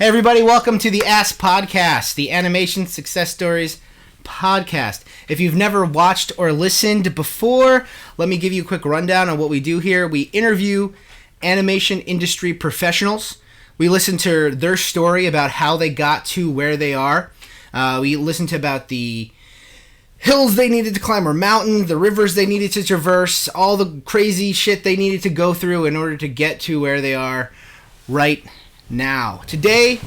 Hey everybody, welcome to the Ask Podcast, the Animation Success Stories podcast. If you've never watched or listened before, let me give you a quick rundown on what we do here. We interview animation industry professionals. We listen to their story about how they got to where they are. We listen to about the hills they needed to climb or mountains, the rivers they needed to traverse, all the crazy shit they needed to go through in order to get to where they are right now. Today,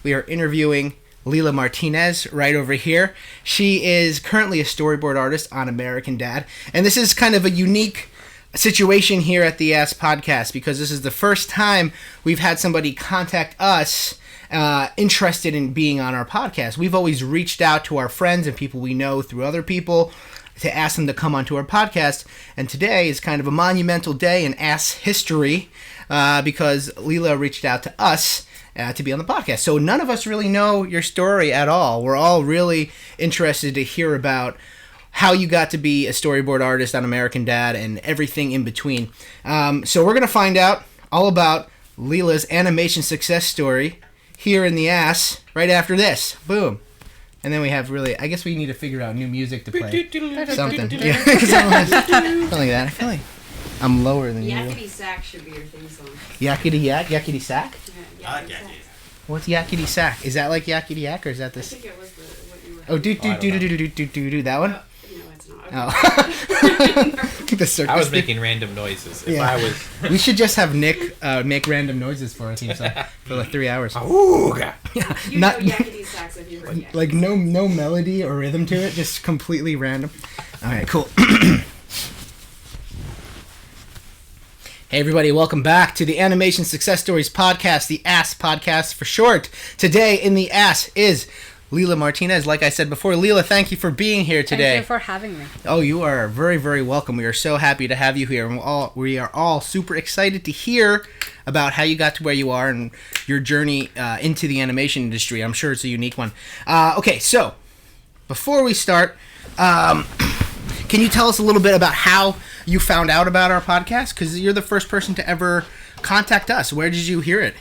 we are interviewing Lila Martinez right over here. She is currently a storyboard artist on American Dad, and this is kind of a unique situation here at the Ask Podcast because this is the first time we've had somebody contact us interested in being on our podcast. We've always reached out to our friends and people we know through other people to ask them to come onto our podcast, and today is kind of a monumental day in Ask history because Lila reached out to us to be on the podcast. So none of us really know your story at all. We're all really interested to hear about how you got to be a storyboard artist on American Dad and everything in between. So we're going to find out all about Lila's animation success story here in the Ass right after this. Boom. And then we have really, I guess we need to figure out new music to play. Something. Yeah. Something like that. I feel like I'm lower than you. Yakety sack should be your theme song. Yakety yak? Yakety sack? Yeah, yakety sack. What's yakety sack? Is that like yakety yak or is that this? I think it was what you were. Oh, do that one? No, it's not. Oh. The circus. I was making random noises. If I was, we should just have Nick make random noises for our theme song for like 3 hours. ooh, God. Yeah, You know yakety sacks if you heard yakety. like no melody or rhythm to it, just completely random. All right, cool. Hey everybody, welcome back to the Animation Success Stories podcast, the ASS podcast for short. Today in the ASS is Lila Martinez. Like I said before, Lila, thank you for being here today. Thank you for having me. Oh, you are very, very welcome. We are so happy to have you here. And we are all super excited to hear about how you got to where you are and your journey into the animation industry. I'm sure it's a unique one. Okay, so before we start, can you tell us a little bit about how you found out about our podcast? Because you're the first person to ever contact us. Where did you hear it?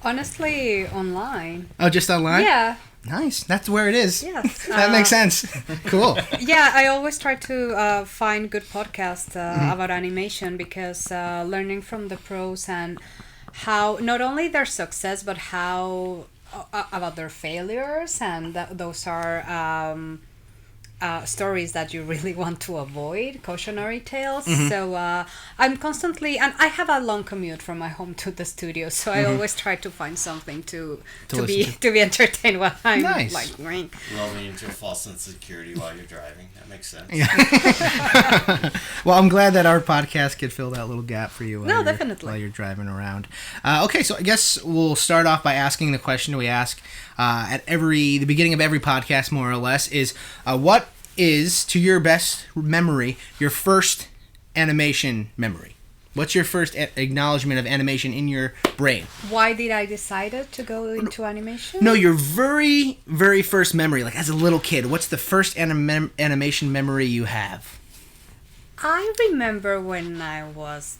Honestly, online. Oh, just online? Yeah. Nice. That's where it is. Yes. That makes sense. Cool. Yeah, I always try to find good podcasts about animation because learning from the pros and how not only their success but how about their failures, and those are stories that you really want to avoid, cautionary tales. So I'm constantly, and I have a long commute from my home to the studio, so I always try to find something to be entertained while I'm like going. Rolling into a false sense of security while you're driving. That makes sense. Yeah. Well, I'm glad that our podcast could fill that little gap for you definitely. while you're driving around. Okay, so I guess we'll start off by asking the question we ask at the beginning of every podcast, more or less, is what is, to your best memory, your first animation memory? What's your first acknowledgement of animation in your brain? Why did I decide to go into animation? No, your very, very first memory, like as a little kid. What's the first animation memory you have? I remember when I was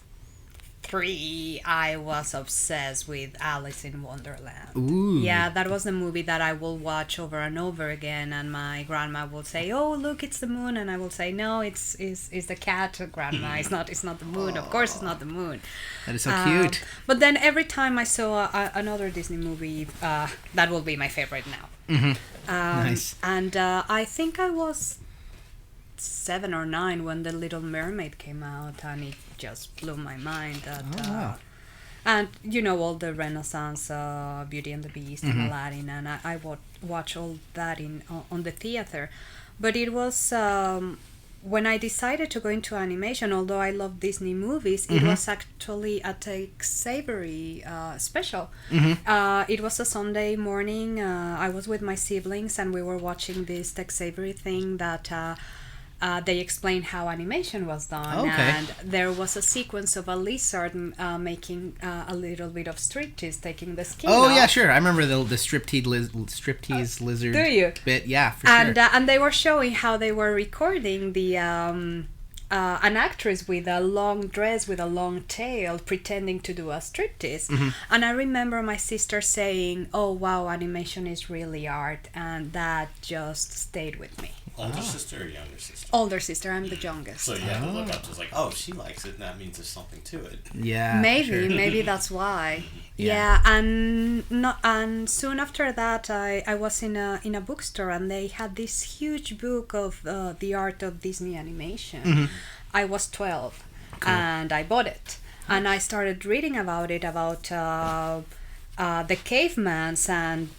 3, I was obsessed with Alice in Wonderland. Ooh. Yeah, that was the movie that I will watch over and over again, and my grandma would say, "Oh, look, it's the moon," and I will say, "No, it's the cat, Grandma. It's not the moon. Of course, it's not the moon." That is so cute. But then every time I saw another Disney movie, that will be my favorite now. Nice. And I think I was 7 or 9 when The Little Mermaid came out, and it just blew my mind. Wow. And you know, all the Renaissance, Beauty and the Beast, and Aladdin, and I watch all that on the theater. But it was when I decided to go into animation, although I love Disney movies, it was actually a Tex Avery special. It was a Sunday morning. I was with my siblings, and we were watching this Tex Avery thing that they explained how animation was done, and there was a sequence of a lizard making a little bit of striptease, taking the skin off. Yeah, sure. I remember the striptease lizard do you? bit. Yeah, for sure. And they were showing how they were recording the an actress with a long dress with a long tail pretending to do a striptease. And I remember my sister saying, "Oh wow, animation is really art," and that just stayed with me. Older sister or younger sister? Older sister, I'm the youngest. So you had to look up to like, oh, she likes it, and that means there's something to it. Yeah. Maybe that's why. Yeah. And soon after that, I was in a bookstore, and they had this huge book of the art of Disney animation. I was 12, and I bought it, and I started reading about it, about the cavemans and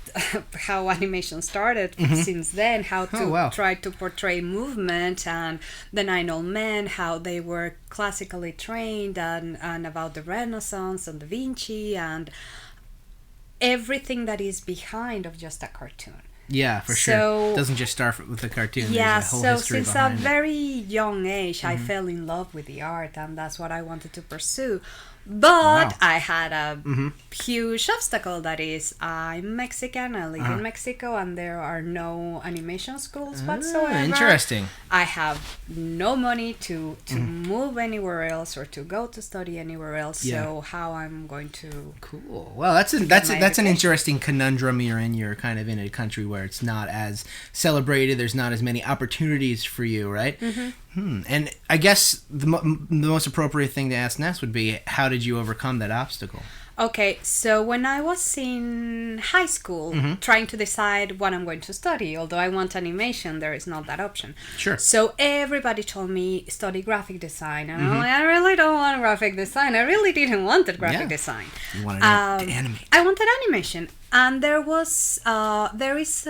how animation started since then, how to try to portray movement, and the 9 old men, how they were classically trained, and about the Renaissance and Da Vinci and everything that is behind of just a cartoon. Yeah, for sure. It doesn't just start with the cartoon. Yeah, There's a whole so history since a behind it. very young age, I fell in love with the art, and that's what I wanted to pursue. But I had a huge obstacle, that is, I'm Mexican, I live in Mexico, and there are no animation schools whatsoever. Interesting. I have no money to move anywhere else or to go to study anywhere else, so how I'm going to... Cool. Well, that's an interesting conundrum you're in. You're kind of in a country where it's not as celebrated, there's not as many opportunities for you, right? And I guess the most appropriate thing to ask next would be, how did you overcome that obstacle? Okay, so when I was in high school, trying to decide what I'm going to study, although I want animation, there is not that option. Sure. So everybody told me, study graphic design. And I'm like, I really don't want graphic design. I really didn't want graphic design. You wanted to animate. I wanted animation. And there is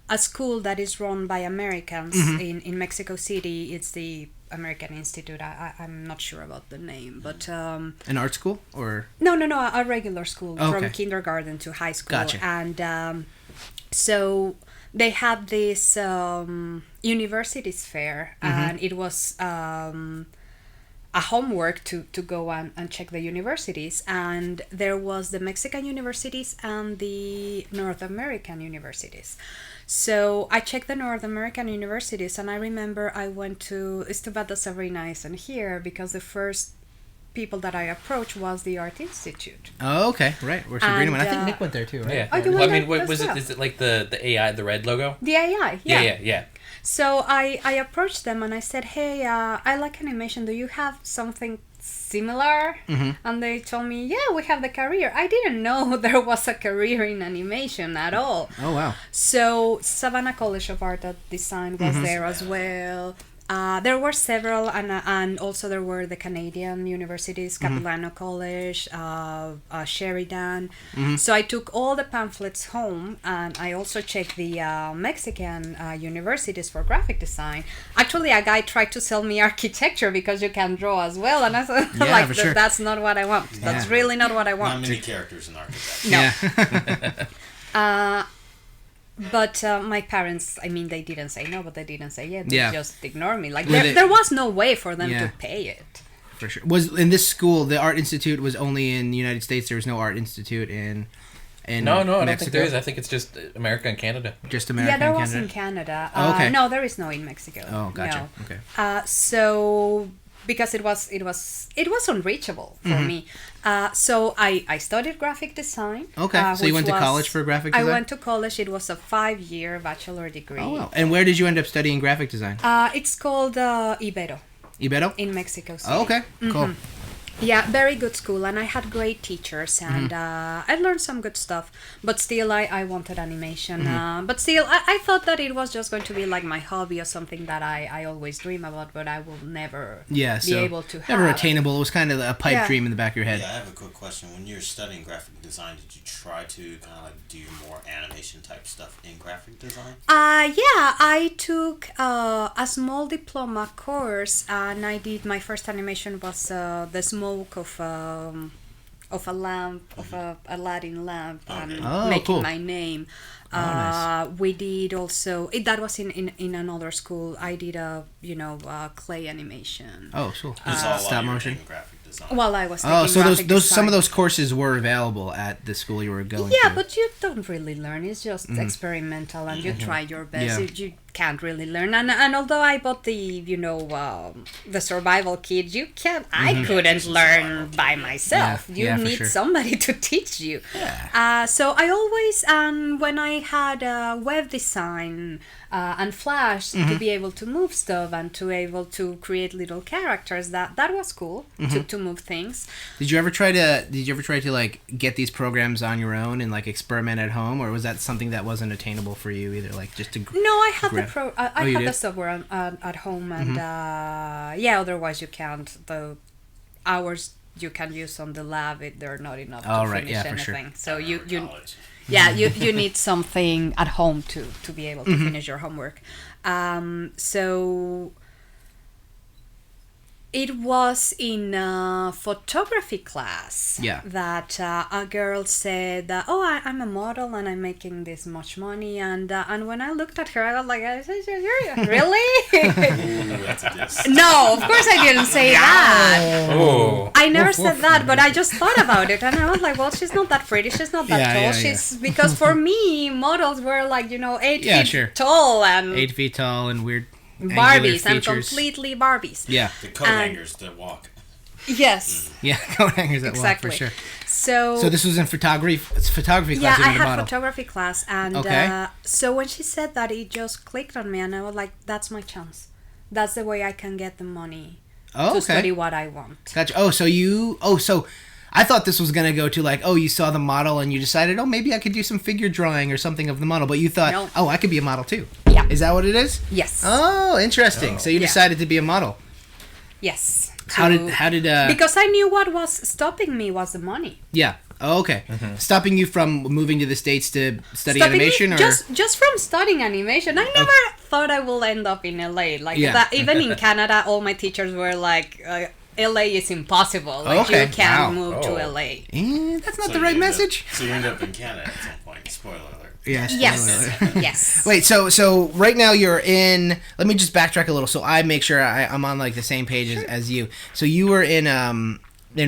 a school that is run by Americans in Mexico City. It's the American Institute. I'm not sure about the name, but An art school or no, a regular school from kindergarten to high school. Gotcha. And so they had this universities fair, and it was a homework to go and check the universities, and there was the Mexican universities and the North American universities. So I checked the North American universities, and I remember I went to... It's too bad that Sabrina isn't here, because the first people that I approached was the Art Institute. Oh, okay, right. Where Sabrina went. I think Nick went there too, right? Yeah. Oh, you went there what as was well. it? Is it like the AI, the red logo? The AI, Yeah. So I approached them and I said, hey, I like animation. Do you have something similar? And they told me, yeah, we have the career. I didn't know there was a career in animation at all. Oh, wow. So Savannah College of Art and Design was there as well. There were several, and also there were the Canadian universities, Capilano College, Sheridan. So I took all the pamphlets home, and I also checked the Mexican universities for graphic design. Actually, a guy tried to sell me architecture because you can draw as well, and I said, for sure. that's not what I want. That's really not what I want. Not many characters in architecture. No. Yeah. But my parents, I mean, they didn't say no, but they didn't say yeah. They just ignored me. Like, Were there was no way for them to pay it. For sure. Was in this school, the Art Institute was only in the United States? There was no Art Institute in No, I don't Mexico? think there is. I think it's just America and Canada. Just America Yeah, there and was Canada? in Canada. Okay. No, there is no in Mexico. Oh, gotcha. No. Okay. So because it was unreachable for me. So I studied graphic design. Okay, so you went to college for graphic design? I went to college. It was a 5-year bachelor degree. Oh, wow. And where did you end up studying graphic design? It's called Ibero Ibero? in Mexico City. Oh, okay, cool. Yeah, very good school, and I had great teachers, and I learned some good stuff. But still, I wanted animation. But still, I thought that it was just going to be like my hobby or something that I always dream about, but I will never be able to have. Never attainable. It was kind of a pipe dream in the back of your head. Yeah, I have a quick question. When you're studying graphic design, did you try to kind of like do more animation type stuff in graphic design? Yeah, I took a small diploma course, and I did my first animation was the smoke of a lamp, of a Aladdin lamp, and making my name. Nice. We did also that was in another school. I did clay animation. Oh, cool. It's all Stop while you were motion. in graphic design. While I was taking Oh, so graphic those design. some of those courses were available at the school you were going to. Yeah, but you don't really learn. It's just experimental, and you try your best. Yeah. You can't really learn. And although I bought the the survival kit, I couldn't learn by myself. Yeah, You yeah, for need sure. somebody to teach you. So I always, when I had web design and Flash to be able to move stuff and to able to create little characters, that was cool to move things. Did you ever try to like get these programs on your own and like experiment at home, or was that something that wasn't attainable for you either? Like just to No, I had grab- I you had the did? software at home, and otherwise you can't. The hours you can use on the lab, they're not enough Oh, to right, finish yeah, for sure. anything. So you College. you need something at home to be able to finish your homework. So it was in a photography class that a girl said, I'm a model and I'm making this much money. And when I looked at her, I was like, really? Ooh, that's a diss. No, of course I didn't say that. Oh. I never said that, but I just thought about it, and I was like, well, she's not that pretty, she's not that Yeah, tall. yeah, She's because for me, models were like 8 Yeah, feet sure. tall and 8 feet tall and weird angular Barbies and features. completely Barbies. Yeah, The coat hangers that walk. Yes, yeah, coat hangers that exactly. walk for sure. So So this was in photography. It's photography yeah, class. You I did a had model. photography class, and Okay. so when she said that, it just clicked on me, and I was like, that's my chance. That's the way I can get the money Oh, to okay. study what I want. Gotcha. So I thought this was gonna go to like, you saw the model and you decided, maybe I could do some figure drawing or something of the model, but you thought, No. I could be a model too. Yeah. Is that what it is? Yes. Oh, interesting. So you Yeah. decided to be a model. Yes. How did Because I knew what was stopping me was the money. yeah. Oh, okay. Stopping you from moving to the States to study Stopping me animation, or just from studying animation. I never thought I will end up in LA. Like Yeah. that. Even in Canada, all my teachers were like, LA is impossible. Like Okay. you can't Wow. move to Oh. LA. That's not So the you right end up- message. So you end up in Canada at some point. Spoiler alert. Yes. Yes. Yes. Wait, so right now you're in. Let me just backtrack a little, so I make sure I'm on like the same page as you. So you were in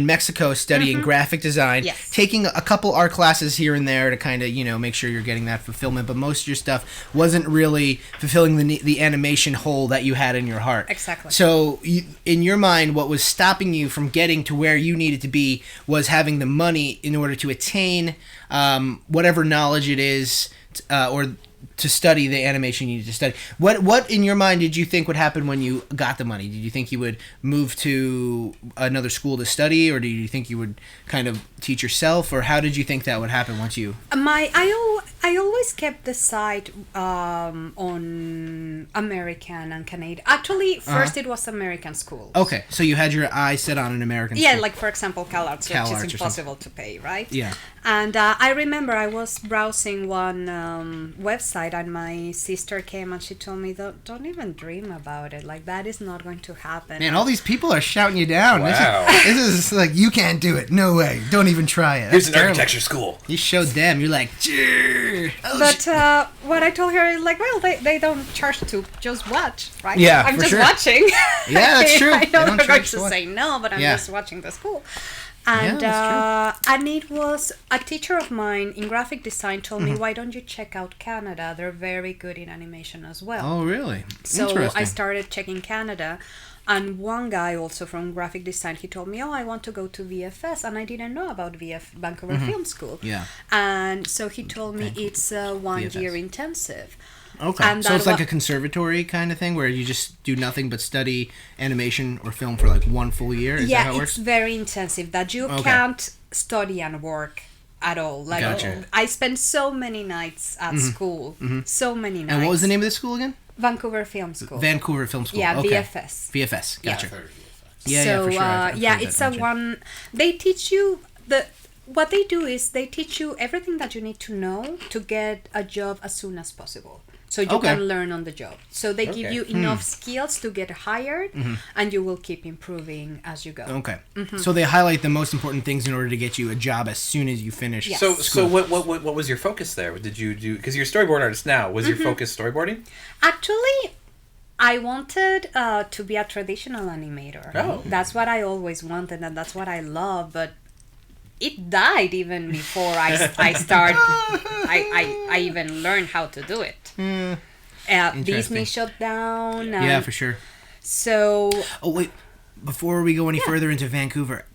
Mexico studying graphic design, Yes. taking a couple art classes here and there to kind of make sure you're getting that fulfillment. But most of your stuff wasn't really fulfilling the animation hole that you had in your heart. Exactly. So in your mind, what was stopping you from getting to where you needed to be was having the money in order to attain whatever knowledge it is, or to study the animation you need to study. What in your mind did you think would happen when you got the money? Did you think you would move to another school to study, or did you think you would kind of teach yourself, or how did you think that would happen once you? I always kept the sight on American and Canadian. Actually, first it was American schools. Okay, so you had your eye set on an American Yeah, school. like for example, CalArts, CalArts or which is impossible to pay, right? Yeah. And I remember I was browsing one website, and my sister came and she told me, "Don't even dream about it. Like that is not going to happen." Man, all these people are shouting you down. Wow. This is like, you can't do it. No way. Don't even try it. Here's That's an terrible. architecture school. You showed them. You're like, "Jrr." Oh, But what I told her is like, well, they don't charge to just watch, right? Yeah, I'm for just sure. watching. Yeah, that's true. I They know don't they're going charge to to watch. say no, but I'm Yeah. just watching the school. And that's and it was a teacher of mine in graphic design told me, why don't you check out Canada? They're very good in animation as well. Oh, really? So Interesting. I started checking Canada, and one guy also from graphic design, he told me, I want to go to VFS, and I didn't know about Vancouver Film School. Yeah. And so he told me it's a 1 VFS. year intensive. Okay. And So that it's like wa- a conservatory kind of thing where you just do nothing but study animation or film for like 1 full year? Is that how it It's works? very intensive that you Okay. can't study and work at all. Like Gotcha. I spent so many nights at school, so many nights. And what was the name of this school again? Vancouver Film School. Vancouver Film School. Yeah, okay. VFS. VFS. Yeah. Gotcha. I've heard of VFX. Yeah, so, yeah, for sure. I've yeah, heard it's that a mentioned. one. They teach you what they do is they teach you everything that you need to know to get a job as soon as possible. So you Okay. can learn on the job. So they give Okay. you enough skills to get hired, and you will keep improving as you go. Okay. So they highlight the most important things in order to get you a job as soon as you finish. Yes. So what was your focus there? Did you do, because you're a storyboard artist now, was your focus storyboarding? Actually, I wanted to be a traditional animator. Oh. That's what I always wanted, and that's what I love. But it died even before I start. I even learned how to do it. Disney shut down. Yeah, for sure. So. Oh wait, before we go any further into Vancouver,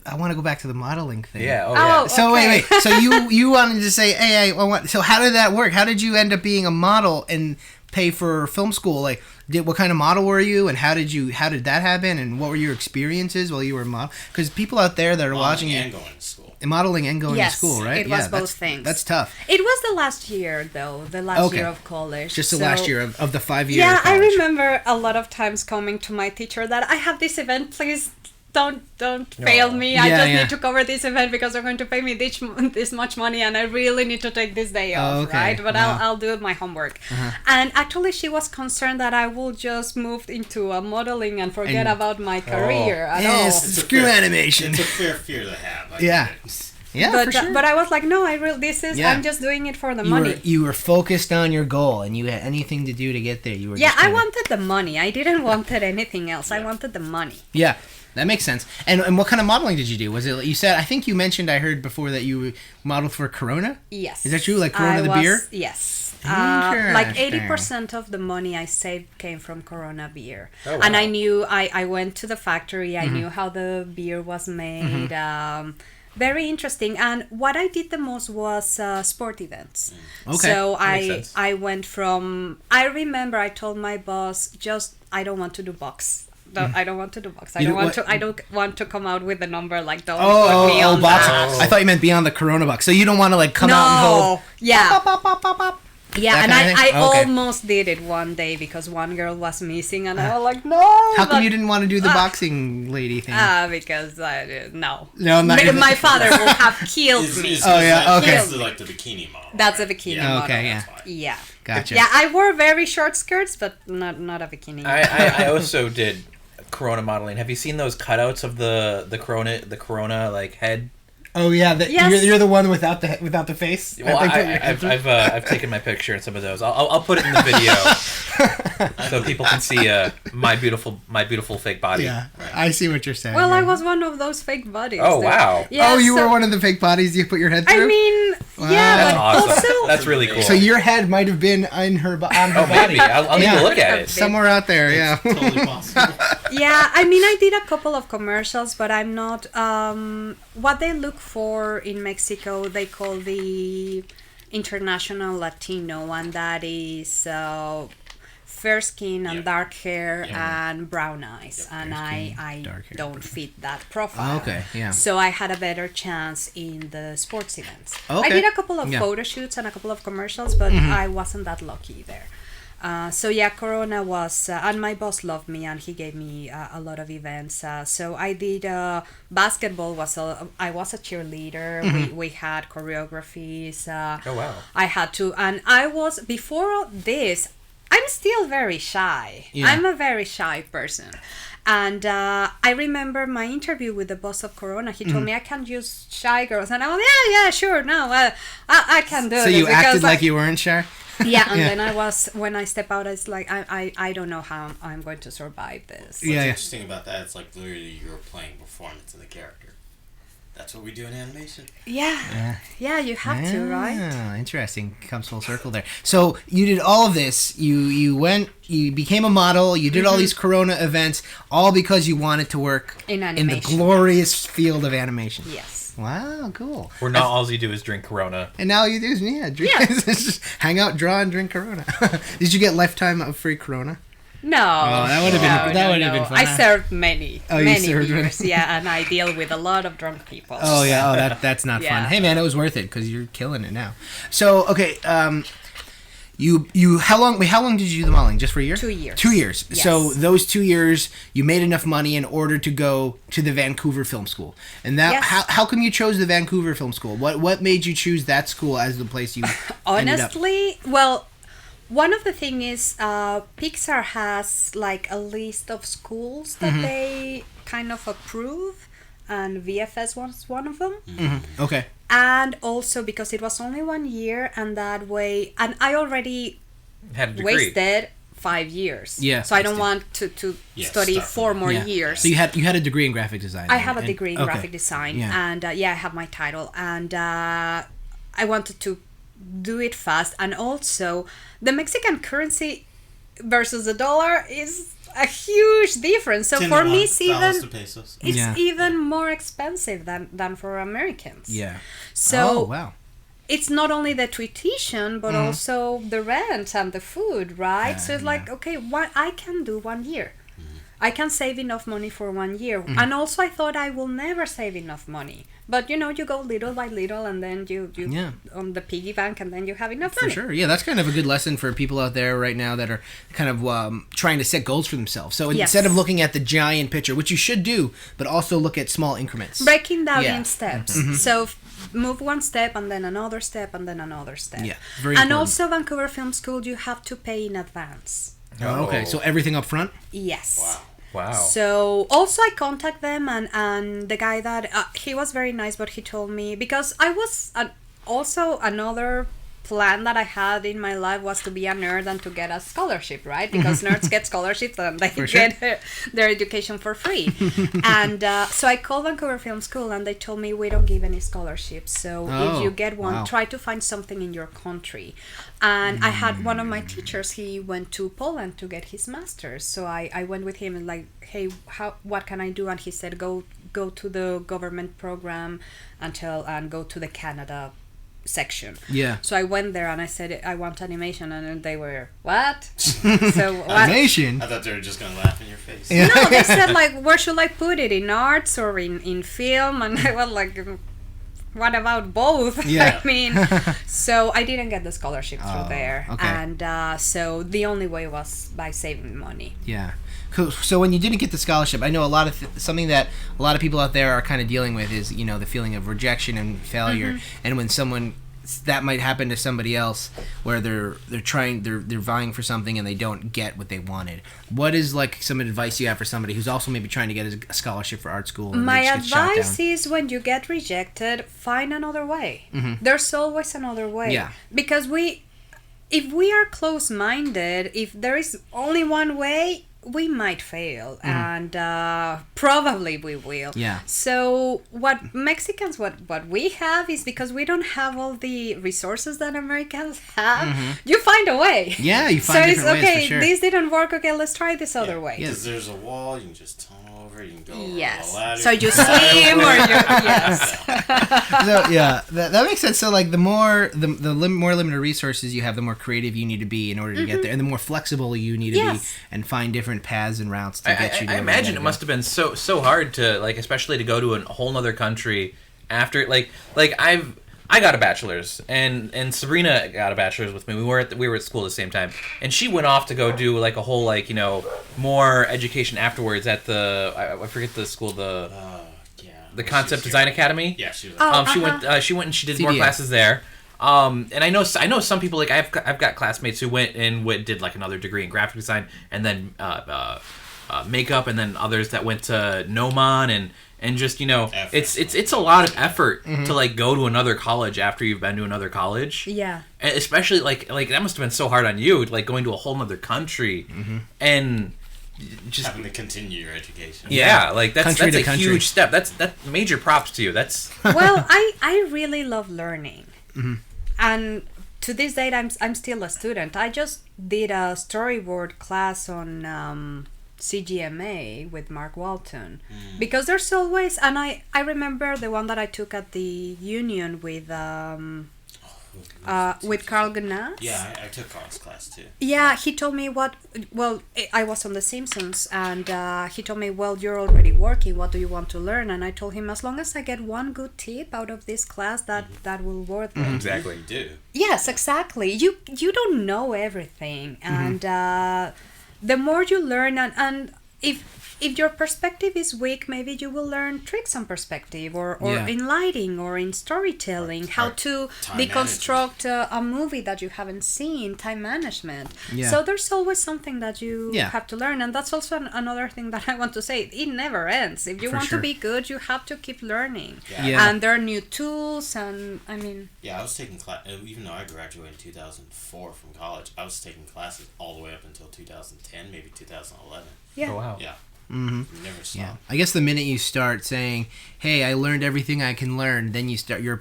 I want to go back to the modeling thing. Yeah. Oh, Oh, yeah. So okay. wait. So you wanted to say, hey, I want. So how did that work? How did you end up being a model and pay for film school? Like, what kind of model were you, and how did that happen, and what were your experiences while you were a model? Because people out there that are watching and it, going to school. modeling and going Yes, to school, right? it was both things. That's tough. It was the last year, though. The last Okay. year of college. Just the so- last year of the 5 years. Yeah, I remember a lot of times coming to my teacher that I have this event, please don't fail me. I Yeah, just yeah. need to cover this event because they're going to pay me this much money and I really need to take this day off, okay. right? But Wow. I'll do my homework. And actually she was concerned that I will just move into modeling and forget And- about my career at Yes, all. screw animation. It's a fair fear to have. I Yeah. get it. Yeah, But, for sure. but I was like, no, Yeah. I'm just doing it for the you money. you were focused on your goal, and you had anything to do to get there. You were. Yeah, just I kinda- wanted the money. I didn't wanted anything else. I wanted the money. Yeah, that makes sense. And what kind of modeling did you do? Was it, you said, I think you mentioned, I heard before that you modeled for Corona? Yes. Is that true? Like Corona the beer? Yes. Interesting. Like 80% of the money I saved came from Corona beer. Oh, And wow. I knew, I went to the factory, Mm-hmm. I knew how the beer was made. Very interesting. And what I did the most was sport events. Okay. So That makes sense. I went from, I remember I told my boss, I don't want to do box. I don't want to do box. You don't I don't want to come out with the number like don't Oh, put me on box. that. I thought you meant beyond the Corona box. So you don't want to like come out and hold. Yeah. Pop, pop, pop, pop, pop. Yeah, That and kind of I thing? Okay. almost did it one day because one girl was missing, and I was like, no. How come but- you didn't want to do the boxing lady thing? Because I did no. No, not My, even- my father will have killed me. Oh, yeah, okay. That's like the bikini model. That's right? a bikini Yeah, model. Okay, yeah. that's fine. Yeah. Gotcha. Yeah, I wore very short skirts, but not a bikini. I also did Corona modeling. Have you seen those cutouts of the Corona like head? Oh yeah, Yes. you're the one without the face. Well, I've taken my picture in some of those. I'll put it in the video so people can see my beautiful fake body. Yeah, I see what you're saying. well, yeah. I was one of those fake bodies. Oh, wow. Yeah, Oh, you so- were one of the fake bodies you put your head through. I mean, Wow. yeah, That's but awesome. also That's really cool. so your head might have been on her on her Oh, body. maybe. I'll need Yeah. to look at it. Somewhere out there. Yeah. Totally possible. yeah, I mean, I did a couple of commercials, but I'm not. What they look for in Mexico, they call the International Latino, and that is fair skin and Yeah. dark hair Yeah. and brown eyes, and skin, I dark hair, don't fit that profile. Okay, yeah. So I had a better chance in the sports events. Okay. I did a couple of Yeah. photo shoots and a couple of commercials, but I wasn't that lucky there. So yeah, Corona was, and my boss loved me, and he gave me a lot of events. So I did basketball. I was a cheerleader. We had choreographies. Oh, wow. I had to, and I was before this. I'm still very shy. Yeah. I'm a very shy person. And I remember my interview with the boss of Corona. He told me I can use shy girls, and I was yeah, sure, no, I can do it. So you because acted like you weren't shy. yeah, and Yeah. then when I step out, it's like I don't know how I'm going to survive this. What's Yeah, yeah. interesting about that, it's like literally you're playing performance in the character. That's what we do in animation. Yeah, you have to, right? Ah, interesting. Comes full circle there. So you did all of this. You became a model. You did all these Corona events, all because you wanted to work In the animation. glorious field of animation. Yes. Wow, cool. Where not all you do is drink Corona. And now you do, drink. Yeah. Just hang out, draw, and drink Corona. Did you get lifetime of free Corona? No. Oh, that would've been- that would've been fun, I huh? served many, Oh, you many served years. many. Yeah, and I deal with a lot of drunk people. Oh yeah. Oh, that's not fun. Yeah. Hey man, it was worth it because you're killing it now. So okay, you how long did you do the modeling? Just for a year? 2 years. 2 years. Yes. So those 2 years, you made enough money in order to go to the Vancouver Film School. And that Yes. how come you chose the Vancouver Film School? What made you choose that school as the place you ended up? Honestly, well, one of the thing is Pixar has like a list of schools that they kind of approve, and VFS was one of them. Okay. And also because it was only 1 year, and that way, and I already Had a degree. wasted 5 years. Yeah. So I don't want to Yeah, study start 4 from- more Yeah. years. So you had a degree in graphic design. I then, have a and- degree in okay. graphic design, Yeah. and I have my title, and I wanted to do it fast. And also, the Mexican currency versus the dollar is a huge difference. So for me, it's even more expensive than for Americans. Yeah. So wow. It's not only the tuition, but also the rent and the food, right? Yeah, so it's like, okay, what I can do 1 year. I can save enough money for 1 year. And also I thought I will never save enough money. But, you go little by little, and then you on the piggy bank, and then you have enough money. For sure. Yeah, that's kind of a good lesson for people out there right now that are kind of trying to set goals for themselves. So instead of looking at the giant picture, which you should do, but also look at small increments. Breaking down in steps. So move one step, and then another step, and then another step. Yeah, very And important. also Vancouver Film School, you have to pay in advance. Oh, okay. So everything up front? Yes. Wow. So also I contact them, and the guy that he was very nice, but he told me, because I was also another plan that I had in my life was to be a nerd and to get a scholarship, right? Because nerds get scholarships and they get their education for free. And so I called Vancouver Film School, and they told me, we don't give any scholarships. So if you get one, try to find something in your country. And I had one of my teachers, he went to Poland to get his master's. So I went with him and like, hey, what can I do? And he said, go to the government program and go to the Canada section. Yeah. So I went there and I said, I want animation, and they were, what? So what? Animation? I thought they were just gonna laugh in your face. Yeah. No, they said like, where should I put it, in arts or in film? And I was like, what about both? Yeah. I mean, so I didn't get the scholarship through there. Okay. And so the only way was by saving money. Yeah. Cool. So when you didn't get the scholarship, I know something that a lot of people out there are kind of dealing with is, the feeling of rejection and failure. And when that might happen to somebody else where they're vying for something and they don't get what they wanted. What is like some advice you have for somebody who's also maybe trying to get a scholarship for art school? And my advice is, when you get rejected, find another way. There's always another way. Yeah. Because if we are close-minded, if there is only one way, we might fail, and probably we will. Yeah. So what Mexicans, what we have is, because we don't have all the resources that Americans have, you find a way. Yeah, you find different ways, for sure. This didn't work, okay, let's try this other way. Because there's a wall, you can just tunnel over, you can go over Yes. a ladder. So you swim, or you yes. So yeah, that makes sense. So like the more limited resources you have, the more creative you need to be in order to get there, and the more flexible you need to be and find different paths and routes to get you. I imagine it must have been so hard to, like, especially to go to a whole other country after like I got a bachelor's, and Sabrina got a bachelor's with me. We were at school at the same time, and she went off to go do like a whole more education afterwards at I forget the school, the Concept Design Academy. Yeah, she was. She went and she did more classes there. And I know some people, like I've got classmates who went and did like another degree in graphic design, and then makeup, and then others that went to Noman, and just it's a lot of effort to like go to another college after you've been to another college. Yeah. And especially like that must have been so hard on you, like going to a whole other country and just having to continue your education. Yeah, like that's a huge step. That's major props to you. That's well, I really love learning. And to this date, I'm still a student. I just did a storyboard class on CGMA with Mark Walton, because there's always, and I remember the one that I took at the Union with Carl Gnatz. Yeah, I took Carl's class too. Yeah, he told me I was on The Simpsons, and he told me, well, you're already working, what do you want to learn? And I told him, as long as I get one good tip out of this class, that will worth it. Exactly. You do. Yes, exactly. You don't know everything, and the more you learn, and if your perspective is weak, maybe you will learn tricks on perspective, or in lighting, or in storytelling, how to deconstruct a movie that you haven't seen, time management. Yeah. So there's always something that you have to learn, and that's also another thing that I want to say. It never ends. If you want to be good, you have to keep learning. Yeah. And there are new tools, and I mean... Yeah, I was taking class, even though I graduated in 2004 from college, I was taking classes all the way up until 2010, maybe 2011. Yeah. Oh, wow. Yeah. Mm-hmm. Never stop. Yeah, I guess the minute you start saying, "Hey, I learned everything I can learn," then you start you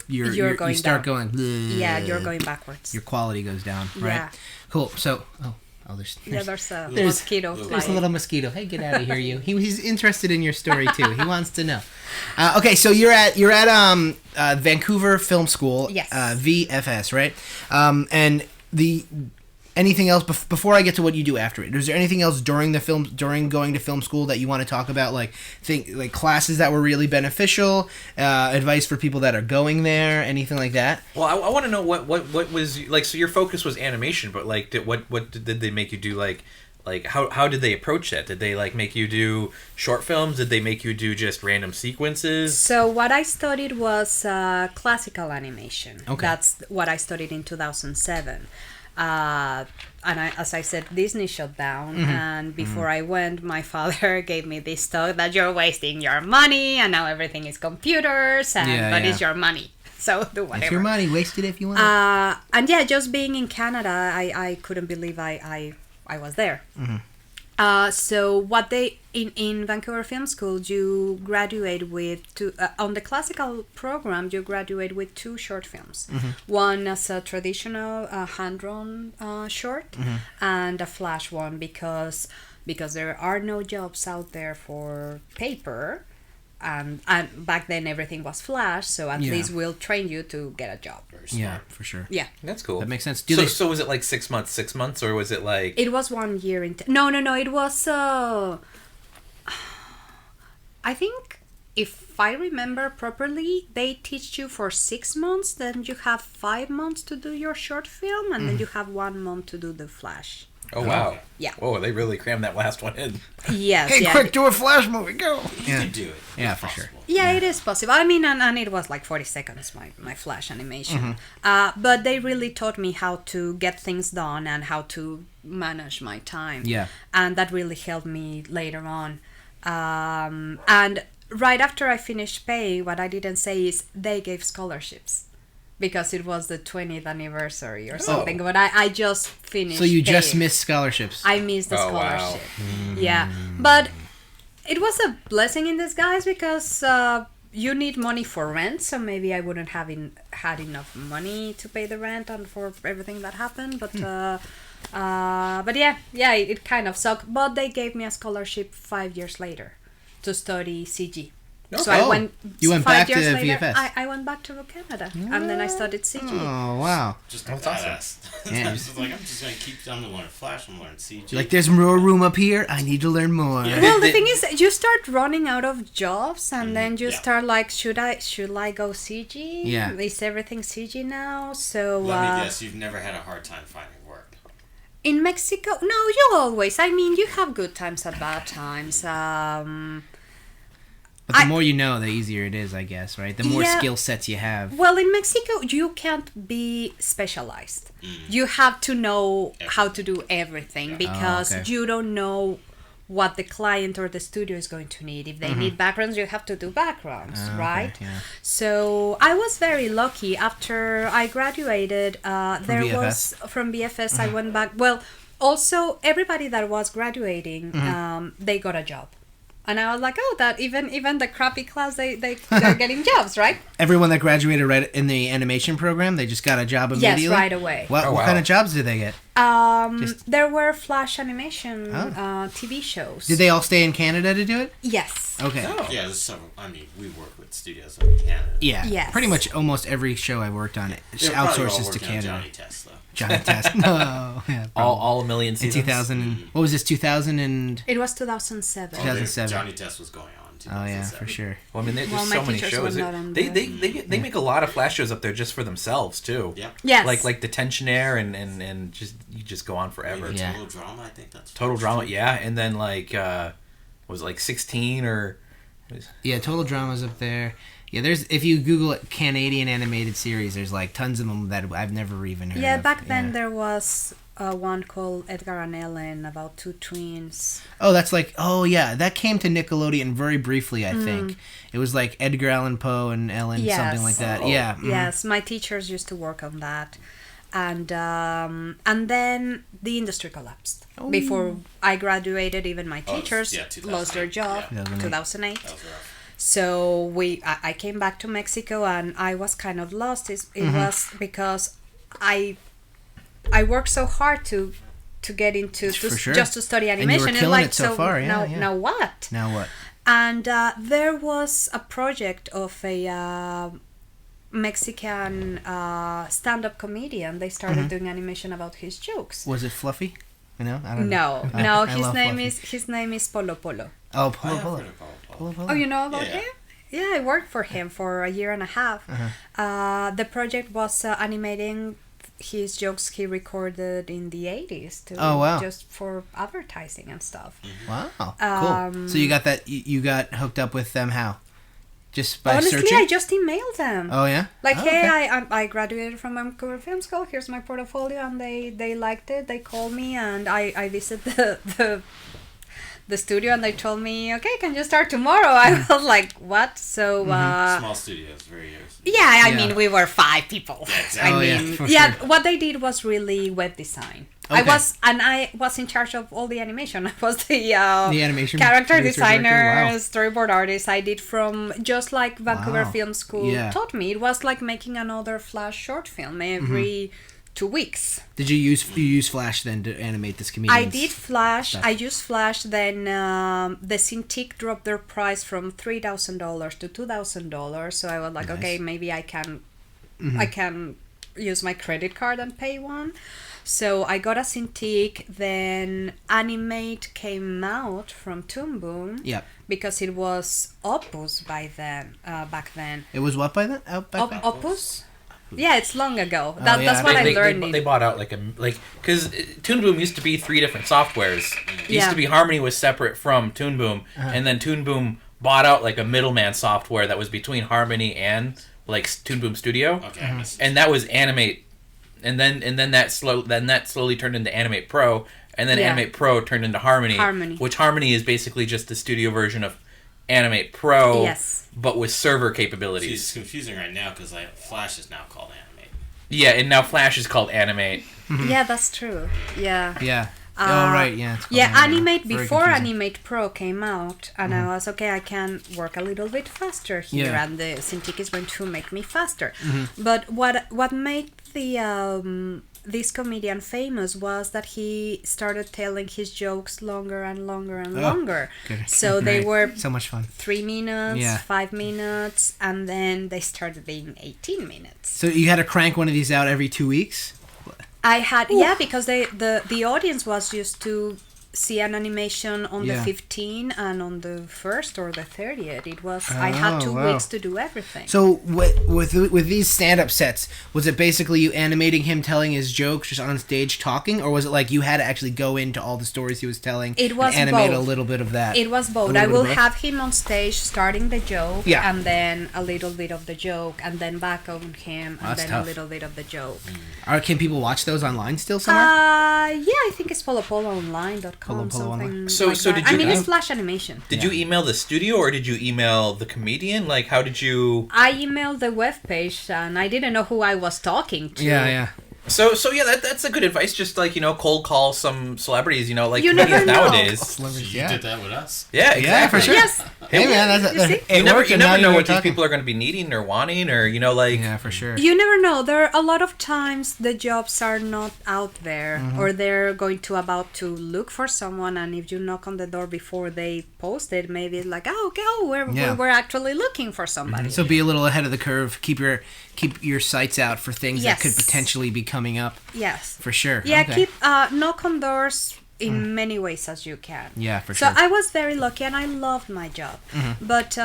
start going. "Bleh." Yeah, you're going backwards. Your quality goes down, right? Yeah. Cool. So, there's There's a there's- mosquito there's a flying. little mosquito. Hey, get out of here, you. He's interested in your story too. He wants to know. Okay, so you're at Vancouver Film School. Yes. VFS, right? And anything else before I get to what you do after it? Is there anything else during going to film school that you want to talk about, like classes that were really beneficial, advice for people that are going there, anything like that? Well, I want to know what was like. So your focus was animation, but like, what did they make you do? Like how did they approach that? Did they like make you do short films? Did they make you do just random sequences? So what I studied was classical animation. Okay. That's what I studied in 2007. And as I said, Disney shut down. And before I went, my father gave me this talk that you're wasting your money, and now everything is computers, but it's your money. So do whatever. It's your money. Waste it if you want. And yeah, just being in Canada, I couldn't believe I was there. So what they in Vancouver Film School, you graduate with on the classical program, you graduate with 2 short films. One as a traditional hand-drawn short, and a flash one because there are no jobs out there for paper. And back then everything was flash, so at least we'll train you to get a job. Yeah, for sure. Yeah, That's cool. That makes sense. So was it like 6 months, or was it like? it was 1 year in. No, it was. I think if I remember properly, they teach you for 6 months. Then you have 5 months to do your short film, and then you have 1 month to do the flash. Oh wow! Yeah. Whoa, they really crammed that last one in. Yes. Hey, yeah. quick, do a flash movie, go! You could do it. Yeah, It's for sure. possible. Yeah, it is possible. I mean, and it was like 40 seconds, my flash animation. But they really taught me how to get things done and how to manage my time. Yeah. And that really helped me later on. And right after I finished paying, what I didn't say is they gave scholarships. Because it was the 20th anniversary or something. But I just finished So you just paying. missed scholarships. I missed the Oh, wow. scholarship. Yeah. But it was a blessing in disguise because you need money for rent. So maybe I wouldn't have had enough money to pay the rent and for everything that happened. But yeah, it kind of sucked. But they gave me a scholarship 5 years later to study CG. So I went. You went 5 back to years later, VFS. I went back to Canada, and then I studied CG. Oh, wow. Just a That's awesome. badass. Yeah. I'm just like, I'm just gonna keep. I'm gonna learn Flash. I'm gonna learn CG. Like, there's more room up here. I need to learn more. Yeah. Well, the thing is, you start running out of jobs, and then you Yeah. start like, should I go CG? Yeah. Is everything CG now? So Let me guess. You've never had a hard time finding work. in Mexico, no, you always. I mean, you have good times and bad times. But the more you know, the easier it is, I guess, right? The more Yeah. skill sets you have. Well, in Mexico, you can't be specialized. You have to know how to do everything because okay. you don't know what the client or the studio is going to need. If they need backgrounds, you have to do backgrounds, right? Okay, yeah. So I was very lucky. After I graduated, there VFS? was from BFS. I went back. Well, also everybody that was graduating, they got a job. And I was like, oh, that even the crappy class, they're getting jobs, right? Everyone that graduated right in the animation program, they just got a job immediately? Yes, right away. What wow. kind of jobs did they get? There were Flash animation TV shows. Did they all stay in Canada to do it? Yes. Okay. Yeah, there's several. I mean, we work with studios in Canada. Yeah. Yes. Pretty much almost every show I worked on They're probably all outsources to working on Canada. Johnny Test, though. Johnny Test. No. Yeah, All a million in seasons. 2000. What was this? 2000 and. It was 2007. Oh, 2007. Johnny Test was going on. Oh yeah, 2007. for sure. Well, I mean, there's Well, my so many teachers shows. were not on They the- make a lot of flash shows up there just for themselves too. Yeah. Yes. Like Detention Air and just you just go on forever. Yeah. Total Drama, I think that's Total Drama, yeah, and then like was it like 16 or Yeah, Total Drama's up there. Yeah, there's if you Google it, Canadian animated series, there's like tons of them that I've never even heard Yeah, of. back then Yeah. there was one called Edgar and Ellen about two twins. Oh, that's like that came to Nickelodeon very briefly, I think. It was like Edgar Allan Poe and Ellen, Yes. something like that. Oh. Yeah. Yes, my teachers used to work on that. and then the industry collapsed. Before I graduated, even my teachers lost their job. Yeah. 2008. That was rough. So I came back to Mexico, and I was kind of lost. It was because I worked so hard to get into For sure. just to study And you were animation. killing like it so far, yeah, yeah. Now what? Now what? And there was a project of a Mexican stand-up comedian. They started doing animation about his jokes. Was it Fluffy? I don't know. No. I His love name Fluffy. his name is Polo Polo. Oh, I Polo have Polo. heard of Polo. Polo Polo. Oh, you know about Yeah. him? Yeah, I worked for him for a year and a half. The project was animating his jokes he recorded in the 80s Oh, wow. just for advertising and stuff. Wow, cool. So you got that? You got hooked up with them? How? Just by Honestly, searching? I just emailed them. Oh yeah. Like, Oh, hey, okay. I graduated from Vancouver Film School. Here's my portfolio, and they liked it. They called me, and I visited the studio, and they told me, okay, can you start tomorrow? I was like, what? So Small studios, very yours. yeah, I Yeah. mean, we were 5 people. Yeah, exactly. Oh, I yeah, mean, for yeah, sure. what they did was really web design. Okay. I was in charge of all the animation. I was the animation character producer, designer, director, wow. storyboard artist. I did from just like Vancouver Wow. Film School Yeah. taught me. It was like making another Flash short film every 2 weeks. Did you use Flash then to animate this comedian? I did Flash. stuff. I used Flash. Then the Cintiq dropped their price from $3,000 to $2,000. So I was like, Nice. okay, maybe I can use my credit card and pay one. So I got a Cintiq. Then Animate came out from Toon Boom. Yep. Because it was Opus by then. Back then. It was what by then? Back then? Opus. Yeah, it's long ago. yeah. That's what I learned. They bought out because Toon Boom used to be 3 different softwares. It used Yeah. to be Harmony was separate from Toon Boom, and then Toon Boom bought out like a middleman software that was between Harmony and like Toon Boom Studio, Okay, I missed it. and that was Animate, and then that slowly turned into Animate Pro, and then Yeah. Animate Pro turned into Harmony, Harmony. which Harmony is basically just the studio version of Animate Pro, Yes. but with server See, capabilities. it's confusing right now because like Flash is now called Animate. Yeah, and now Flash is called Animate. Yeah, that's true. Yeah. Yeah. Oh right. Yeah. It's called Yeah, Animate Very before confusing. Animate Pro came out, and I was okay. I can work a little bit faster here, Yeah. and the Cintiq is going to make me faster. But what made the this comedian famous was that he started telling his jokes longer and longer and longer. Good. So they Right. were so much fun. 3 minutes, Yeah. 5 minutes, and then they started being 18 minutes. So you had to crank one of these out every 2 weeks. I had because the audience was used to see an animation on Yeah. the 15 and on the 1st or the 30th. It was I had 2 wow. weeks to do everything. So with these stand-up sets, was it basically you animating him telling his jokes just on stage talking, or was it like you had to actually go into all the stories he was telling It was and animate both. a little bit of that? It was both. A little I bit will of both? have him on stage starting the joke, Yeah. and then a little bit of the joke, and then back on him, and That's then tough. a little bit of the joke. Can people watch those online still somewhere? Yeah, I think it's polopoloonline.com, Polo Polo something Online. So- like so that. did I you- mean, it's Flash animation. Did you email the studio or did you email the comedian? Like, how did you? I emailed the webpage, and I didn't know who I was talking to. Yeah. So yeah, that's a good advice. Just like cold call some celebrities. Like You never comedians know. nowadays. You did that with us. Yeah, Yeah, for exactly. sure. Yes. Hey man, that's You see? it You never, worked, you and now never know you're what these talking. people are going to be needing or wanting, or like. Yeah, for sure. You never know. There are a lot of times the jobs are not out there, Mm-hmm. or they're going to about to look for someone, and if you knock on the door before they post it, maybe it's like, we're actually looking for somebody. So be a little ahead of the curve. Keep your sights out for things that could Yes. potentially be coming up. Yes. For sure. Yeah, Okay. keep knock on doors in many ways as you can. Yeah, for So sure. I was very lucky, and I loved my job, but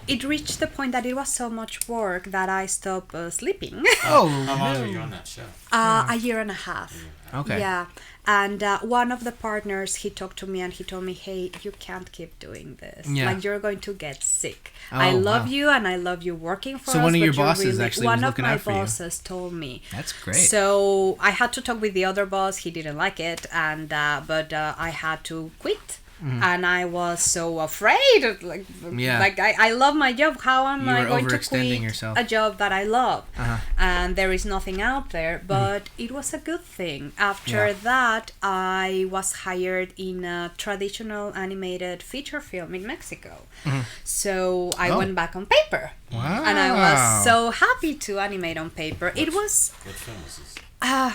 it reached the point that it was so much work that I stopped sleeping. Oh, How long were you on that show? A year and a half. okay. Yeah. And one of the partners, he talked to me and he told me, hey, you can't keep doing this. Yeah. Like, you're going to get sick. Oh, I love wow. you, and I love you working for So us. one of but your you're bosses actually one was of looking my out for you. bosses told me. That's great. So I had to talk with the other boss. He didn't like it, and but I had to quit and I was so afraid. Like I love my job. How am I going to quit yourself. a job that I love? And there is nothing out there. But it was a good thing. After that, I was hired in a traditional animated feature film in Mexico. So I went back on paper. Wow. And I was so happy to animate on paper. It was... What film is this?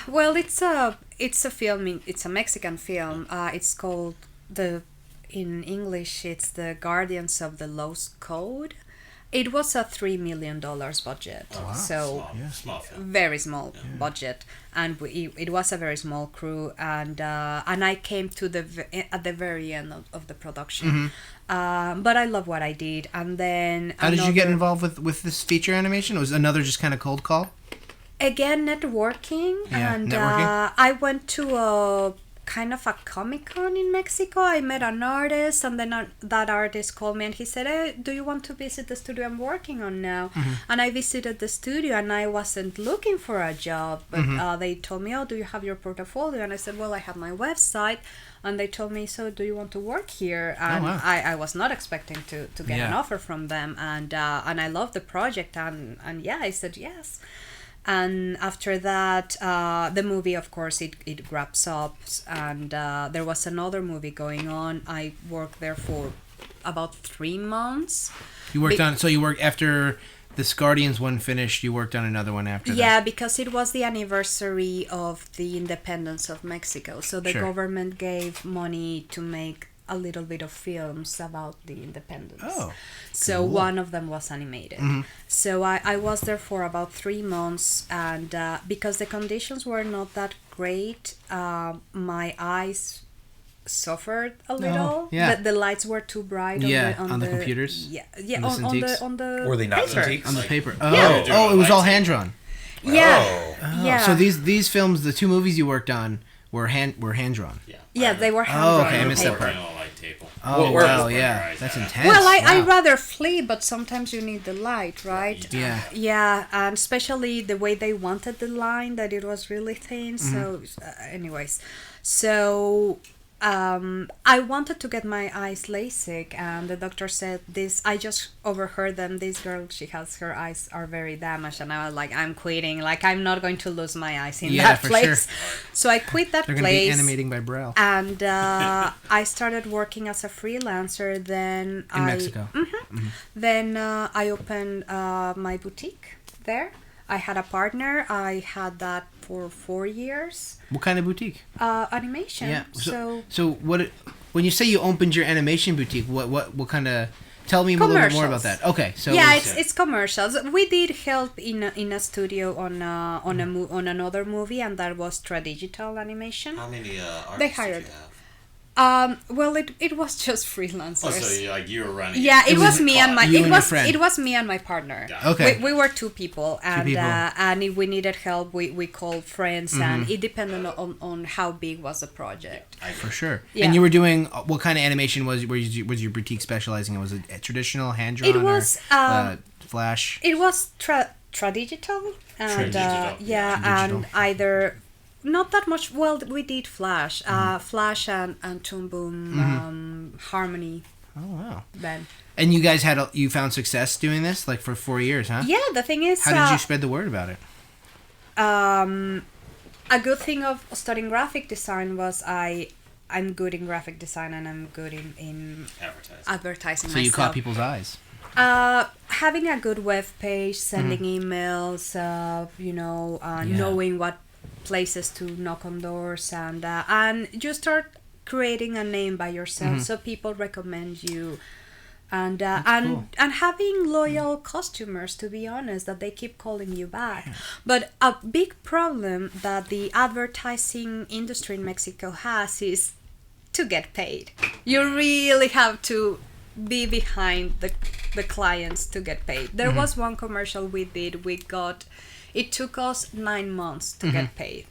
Well, it's a film. It's a Mexican film. It's called in English, it's the Guardians of the Lost Code. It was a $3 million budget, so small film. very small budget, and it was a very small crew, and I came to at the very end of the production. But I love what I did, and then how did you get involved with this feature animation? It was another just kind of cold call. Again, networking, and networking. I went to a kind of a Comic-Con in Mexico. I met an artist, and then that artist called me and he said, "Hey, do you want to visit the studio I'm working on now?" And I visited the studio, and I wasn't looking for a job, but they told me, "Oh, do you have your portfolio?" And I said, "Well, I have my website." And they told me, "So do you want to work here?" And I was not expecting to get an offer from them, and I loved the project, and I said yes. And after that, the movie, of course, it wraps up, and there was another movie going on. I worked there for about 3 months. You worked after this Guardians one finished, you worked on another one after that. Yeah, because it was the anniversary of the independence of Mexico. So the government gave money to make a little bit of films about the independence. Oh, so cool. One of them was animated. So I was there for about 3 months, and because the conditions were not that great, my eyes suffered a little. The lights were too bright on the computers. On the Were they not paper. Cintiqs? On the paper. Yeah. It was all hand drawn. Yeah. So these films, the 2 movies you worked on, were hand drawn. Yeah, they were hand drawn. Okay, I missed that part. Oh, wow, yeah, that's intense. Well, I rather flee, but sometimes you need the light, right? Yeah. And especially the way they wanted the line, that it was really thin. So, anyways, so I wanted to get my eyes LASIK, and the doctor said this. I just overheard them. This girl, her eyes are very damaged, and I was like, I'm quitting. Like, I'm not going to lose my eyes in that place. Sure. So I quit that They're place. They're going to be animating by Braille. And I started working as a freelancer. Then in Mexico. Then I opened my boutique there. I had a partner. I had that for 4 years. What kind of boutique? Animation. Yeah. So what? When you say you opened your animation boutique, what kind of? Tell me a little bit more about that. Okay. So yeah, it's commercials. We did help in a studio on another movie, and that was Tradigital Animation. How many artists they hired. did you have? Well, it was just freelancers. Oh, so you were running. Yeah, it was me and my friend. it was me and my partner. Okay. We were 2 people, and and if we needed help, we called friends, and it depended on how big was the project. For sure. Yeah. And you were doing what kind of animation was your boutique specializing in? Was it traditional, hand drawn? It was Flash. It was Tradigital, and and either. Not that much. Well, we did Flash, Flash and Toon Boom, Harmony. Oh wow! Then. And you guys you found success doing this, like for 4 years, huh? Yeah, the thing is. How did you spread the word about it? A good thing of studying graphic design was I'm good in graphic design, and I'm good in advertising. So you caught people's eyes. Having a good web page, sending emails, knowing what places to knock on doors, and you start creating a name by yourself, so people recommend you, and having loyal customers, to be honest, that they keep calling you back. But a big problem that the advertising industry in Mexico has is to get paid. You really have to be behind the clients to get paid. There was one commercial we did. It took us 9 months to get paid.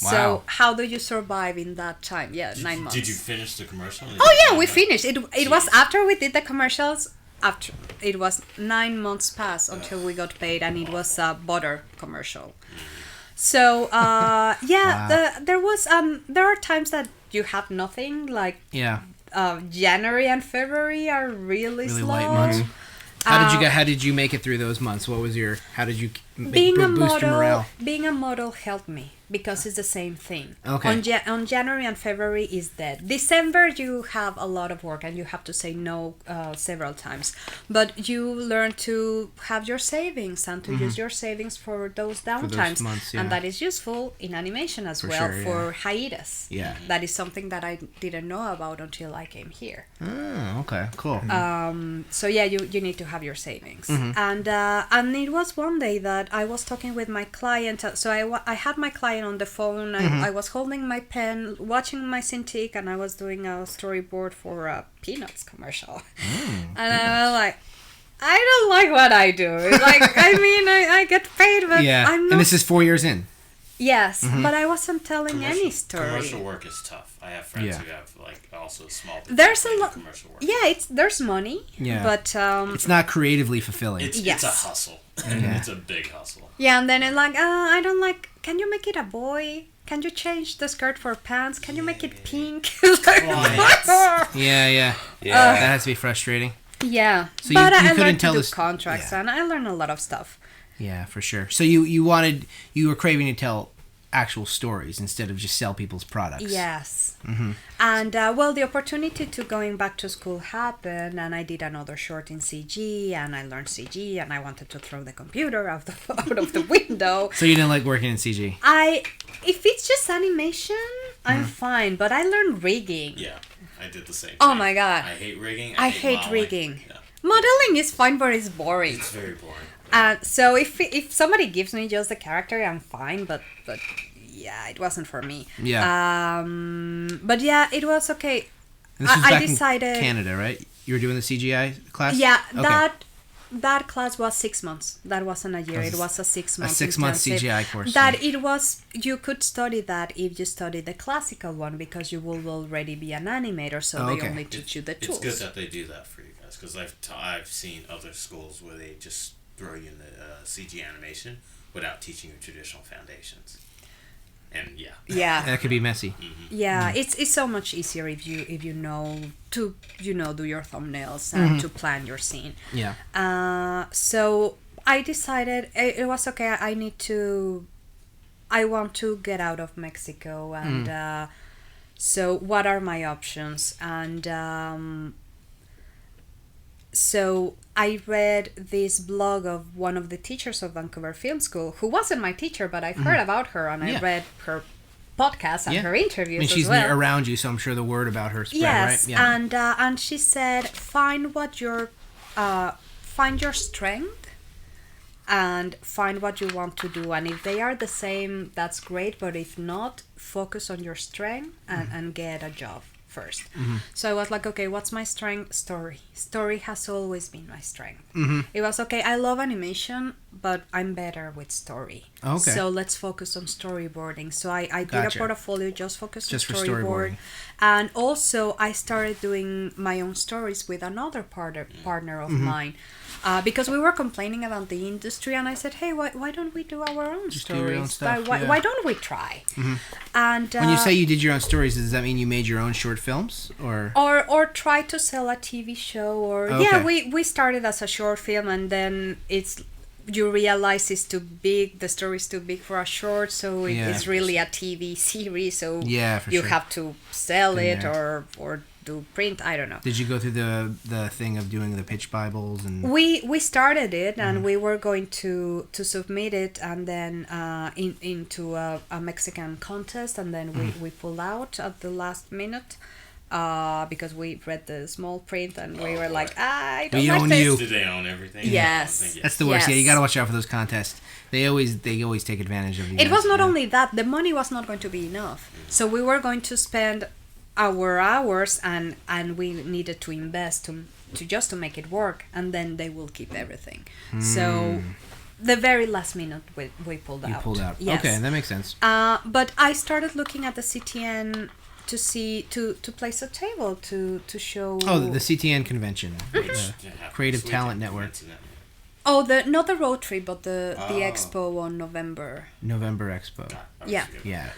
Wow. So how do you survive in that time? Yeah, 9 months. Did you finish the commercial? Oh yeah, we finished. It was after we did the commercials. After it was 9 months past until we got paid, and it was a butter commercial. So there are times that you have nothing. Like January and February are really slow. light months. How did you make it through those months? What was your? How did you boost your morale? Being a model helped me because it's the same thing. Okay. On January and February is dead. December you have a lot of work and you have to say no several times, but you learn to have your savings and to use your savings for those downtimes, months, yeah. and that is useful in animation as well sure, for hiatus. Yeah. That is something that I didn't know about until I came here. Oh, okay, cool. So yeah, you need to have your savings. And it was one day that I was talking with my client. So I had my client on the phone. I was holding my pen, watching my Cintiq, and I was doing a storyboard for a Peanuts commercial. And I was like, I don't like what I do. Like, I mean, I get paid, but I'm not. And this is 4 years in. Yes, but I wasn't telling any story. Commercial work is tough. I have friends who have like also small. There's a lot. Commercial work. Yeah, there's money. Yeah. But it's not creatively fulfilling. It's a hustle. It's a big hustle. Yeah, and then it's like, I don't like. Can you make it a boy? Can you change the skirt for pants? Can you make it pink? Yeah. That has to be frustrating. Yeah, So but you I couldn't learned tell to do this- contracts, yeah. and I learned a lot of stuff. Yeah, for sure. So you were craving to tell actual stories instead of just sell people's products. Yes. And the opportunity to going back to school happened, and I did another short in CG, and I learned CG, and I wanted to throw the computer out of the window. So you didn't like working in CG? If it's just animation, I'm fine, but I learned rigging. Yeah, I did the same thing. Oh my god. I hate rigging. I hate modeling. rigging. Yeah. Modeling is fine, but it's boring. It's very boring. So if somebody gives me just the character, I'm fine, but yeah, it wasn't for me. Yeah. But yeah, it was okay. And this was back decided in Canada, right? You were doing the CGI class? Yeah, Okay. that class was 6 months. That wasn't a year. It was a 6 month. 6 month intensive. CGI course. That it was. You could study that if you study the classical one because you will already be an animator. So they only teach you the tools. It's good that they do that for you guys because I've seen other schools where they just throw you in the CG animation without teaching you traditional foundations. And Yeah. That could be messy. Yeah, it's so much easier if you know to do your thumbnails and to plan your scene. Yeah. So I decided it was okay. I want to get out of Mexico, and so what are my options? And so I read this blog of one of the teachers of Vancouver Film School, who wasn't my teacher, but I've heard about her, and I read her podcast and her interviews I mean, she's as well. around you, so I'm sure the word about her spread, Yes, right? Yeah. And she said, find your strength and find what you want to do, and if they are the same, that's great, but if not, focus on your strength and get a job first. So I was like, okay, what's my strength? Story has always been my strength. It was okay, I love animation, but I'm better with story. Okay. So let's focus on storyboarding. So I did Gotcha. a portfolio just focused Just for on storyboarding. and also I started doing my own stories with another partner of mine. Because we were complaining about the industry, and I said, hey, why don't we do our own Just stories? do your own stuff, Why don't we try? And When you say you did your own stories, does that mean you made your own short films? or try to sell a TV show, or we started as a short film, and then you realize it's too big, the story's too big for a short, so it's really a TV series, so you have to sell it or do print, I don't know. Did you go through the thing of doing the pitch bibles and We started it, and we were going to submit it, and then into a Mexican contest, and then we pulled out at the last minute because we read the small print, and we were like, I don't like this. Did they own everything? Yes. That's the worst. Yes. Yeah, you gotta watch out for those contests. They always take advantage of you. It was not only that, the money was not going to be enough. So we were going to spend our hours, and we needed to invest to make it work, and then they will keep everything. So the very last minute we pulled out. You pulled out. Yes. Okay, that makes sense. But I started looking at the CTN to place a table to show. Oh, the CTN convention, the Creative Talent Network. Oh, not the road trip, but the expo on November. November Expo. Yeah. Yeah.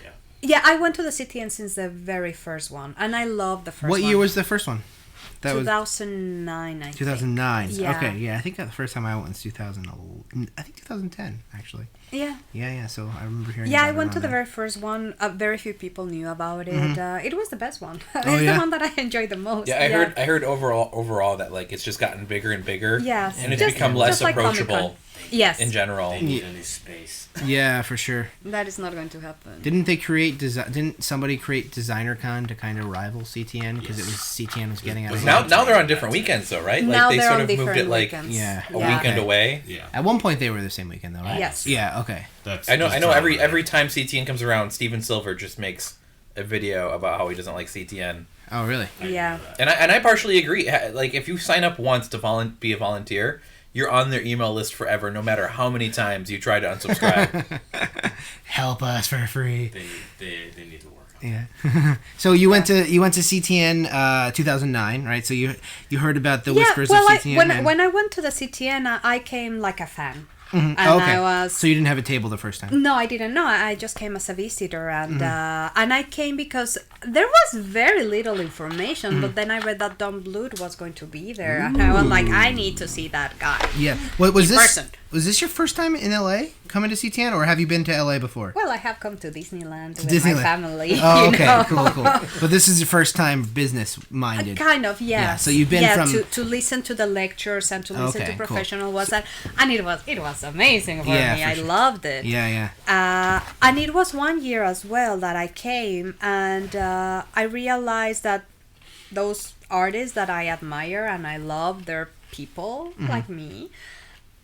Yeah, I went to the CTN since the very first one, and I love the first What one. year was the first one? That 2009, I think. 2009. Yeah. Okay, yeah, I think the first time I went was 2011. I think 2010, actually. Yeah. Yeah, so I remember hearing Yeah, about I it went to around the then. very first one. Very few people knew about it. It was the best one. It's Oh, yeah? the one that I enjoyed the most. Yeah, I heard overall that like it's just gotten bigger and bigger. Yes. And it's Just- become less just like approachable Comic-Con. Yes. in general. They need a new space. Yeah, for sure. That is not going to happen. Didn't somebody create DesignerCon to kind of rival CTN because it was CTN was getting out of Now hand? they're on different weekends though, right? Like Now they they're sort on of moved different it like weekends. Yeah. a Yeah. weekend Okay. away. Yeah. At one point they were the same weekend though, right? Yes. Yeah, okay. That's I know just every dominant. time CTN comes around, Steven Silver just makes a video about how he doesn't like CTN. Oh, really? I know Yeah. that. And I partially agree. Like if you sign up once to be a volunteer, you're on their email list forever, no matter how many times you try to unsubscribe. Help us for free. They need to work on it. Yeah. So you went to CTN 2009, right? So you heard about the whispers well, of CTN. when I went to the CTN, I came like a fan. Mhm. And Okay. I was... So you didn't have a table the first time. No, I didn't know. I just came as a visitor, and I came because there was very little information. But then I read that Don Bluth was going to be there, and I was like, I need to see that guy. Yeah. What was In this? person. Was this your first time in LA coming to CTN, or have you been to LA before? Well, I have come to Disneyland with Disneyland. my family. Oh, you okay, know. cool. But this is your first time business minded. Kind of, yes. Yeah, so you've been from- to listen to the lectures and to listen Okay, to cool. professional was that, and it was amazing for Yeah, me. for I sure. loved it. Yeah. And it was one year as well that I came, and I realized that those artists that I admire and I love, they're people like me,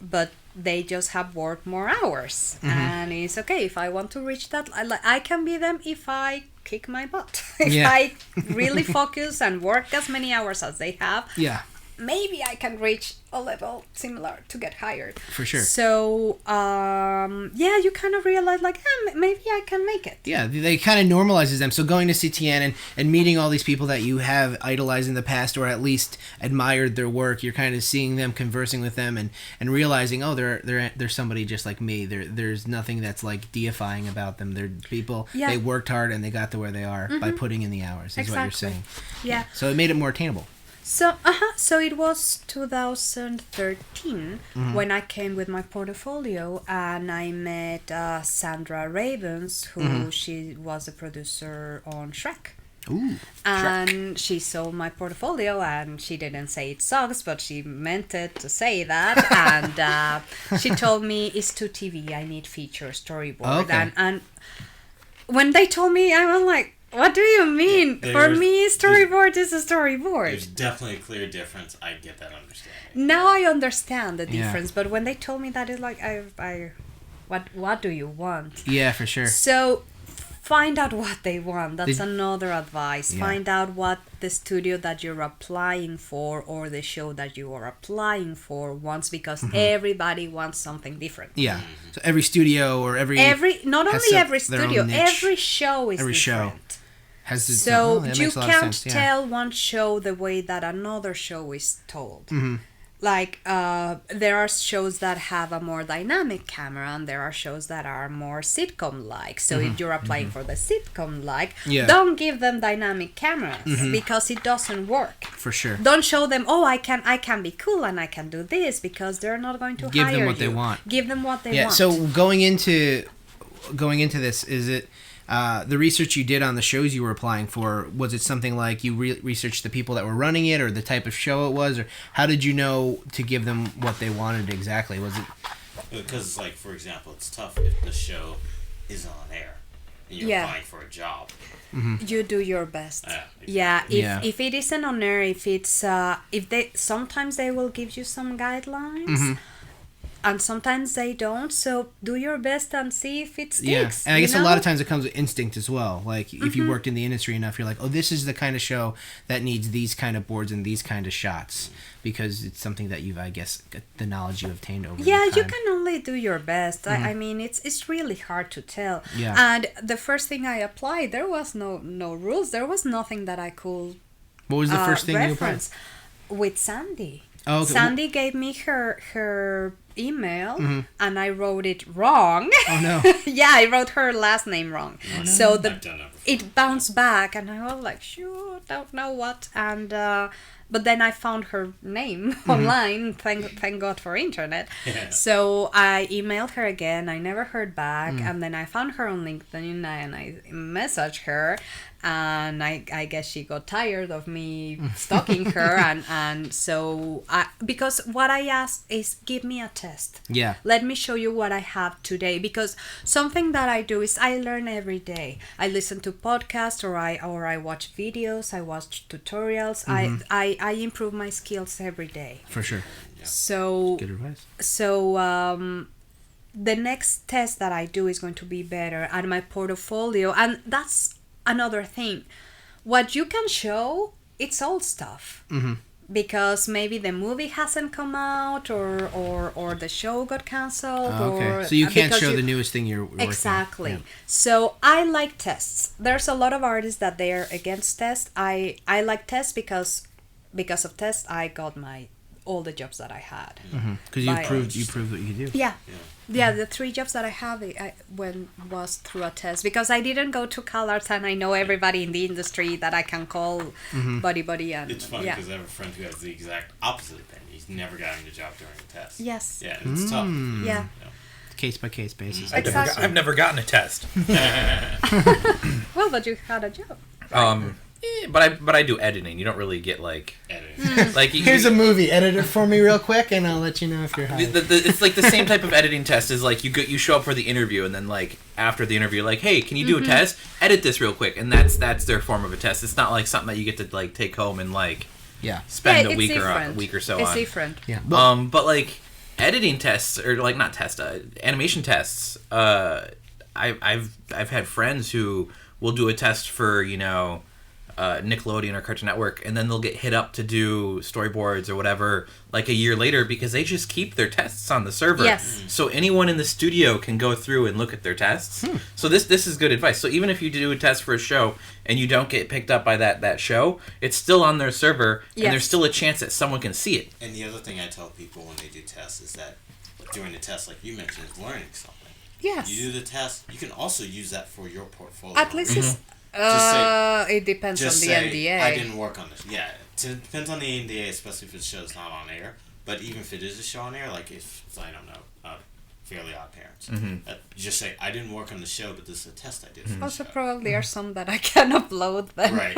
but they just have worked more hours. And it's okay if I want to reach that. I can be them if I kick my butt. If Yeah. I really focus and work as many hours as they have, Yeah. maybe I can reach a level similar to get hired. For sure. So, yeah, you kind of realize, like, maybe I can make it. Yeah, they kind of normalizes them. So going to CTN and meeting all these people that you have idolized in the past, or at least admired their work, you're kind of seeing them, conversing with them, and realizing, oh, they're somebody just like me. There's nothing that's like deifying about them. They're people. Yeah. They worked hard and they got to where they are by putting in the hours. Is what you're Exactly. saying. Yeah. So it made it more attainable. So it was 2013 when I came with my portfolio, and I met Sandra Ravens, who she was a producer on Shrek. Ooh. And she saw my portfolio, and she didn't say it sucks, but she meant it to say that. And she told me, it's too TV, I need feature storyboard. Okay. And when they told me, I was like, what do you mean? Yeah, For there's- me, storyboard is a storyboard. There's definitely a clear difference. I get that understanding. Now I understand the Yeah. difference, but when they told me that, it's like, what do you want? Yeah, for sure. So find out what they want. That's Did- another advice. Yeah. Find out what the studio that you're applying for or the show that you are applying for wants, because everybody wants something different. Yeah. So every studio or every Not has only some- every their own studio, niche. every show is Every show different. has its So oh, that you makes a lot of can't sense, yeah. tell one show the way that another show is told. Mm-hmm. Like there are shows that have a more dynamic camera, and there are shows that are more sitcom-like. So if you're applying for the sitcom-like, Mm-hmm. Yeah. don't give them dynamic cameras because it doesn't work. For sure. Don't show them, oh, I can be cool and I can do this, because they're not going to Give them hire what they you. want. Give them what they Yeah. want. So going into this, is it the research you did on the shows you were applying for? Was it something like you researched the people that were running it, or the type of show it was, or how did you know to give them what they wanted exactly? Was it? Because, like, for example, it's tough if the show is on air and you're Yeah. applying for a job. You do your best. Exactly. Yeah, Yeah. if it isn't on air, if it's if they sometimes they will give you some guidelines, and sometimes they don't. So do your best and see if it Yeah, sticks. and I you guess a know? lot of times it comes with instinct as well. Like if you worked in the industry enough, you're like, oh, this is the kind of show that needs these kind of boards and these kind of shots, because it's something that you've, I guess, got the knowledge you obtained over. Yeah, the you time. can only do your best. I mean, it's really hard to tell. Yeah. And the first thing I applied, there was no rules. There was nothing that I could What was the first thing you applied? reference with Sandy. Oh, okay. Sandy gave me her email and I wrote it wrong. Oh no. Yeah, I wrote her last name wrong. So I've done that before. it bounced back and I was like, sure, don't know what. And but then I found her name online. Thank God for internet. Yeah. So I emailed her again. I never heard back. And then I found her on LinkedIn and I messaged her. And I guess she got tired of me stalking her. And so, because what I asked is, give me a test. Yeah. Let me show you what I have today. Because something that I do is I learn every day. I listen to podcasts or I watch videos. I watch tutorials. I improve my skills every day. For sure. So Good advice. So the next test that I do is going to be better at my portfolio, and that's another thing. What you can show, it's old stuff. Because maybe the movie hasn't come out or the show got canceled. Okay. Or, So you can't because show the newest thing you're working on. Exactly. Yeah. So I like tests. There's a lot of artists that they're against tests. I like tests because of tests I got all the jobs that I had. Because you proved what you could do. Yeah, the 3 jobs that I have was through a test, because I didn't go to CalArts and I know everybody in the industry that I can call buddy and It's funny because I have a friend who has the exact opposite opinion. He's never gotten a job during a test. Yes. Yeah, and it's tough. Yeah. Case by case basis. Exactly. I've never gotten a test. Well, but you had a job. But I do editing. You don't really get like Editing. like Here's a movie. Edit it for me real quick, and I'll let you know if you're hired. it's like the same type of editing test is like you show up for the interview, and then like after the interview, like, hey, can you do a test? Edit this real quick, and that's their form of a test. It's not like something that you get to like take home and like spend a week or so it's on. different. Yeah. But like editing tests or like not tests, animation tests. I've had friends who will do a test for Nickelodeon or Cartoon Network, and then they'll get hit up to do storyboards or whatever like a year later because they just keep their tests on the server. Yes. So anyone in the studio can go through and look at their tests. So this is good advice. So even if you do a test for a show and you don't get picked up by that show, it's still on their server, and there's still a chance that someone can see it. And the other thing I tell people when they do tests is that during the test, like you mentioned, is learning something. Yes. You do the test, you can also use that for your portfolio. At least it's... it depends on the NDA. I didn't work on this. Yeah, it depends on the NDA, especially if the show's not on air. But even if it is a show on air, like if I don't know, Fairly Odd Parents, you just say I didn't work on the show, but this is a test I did. For Also, the show. probably are some that I can upload then. Right.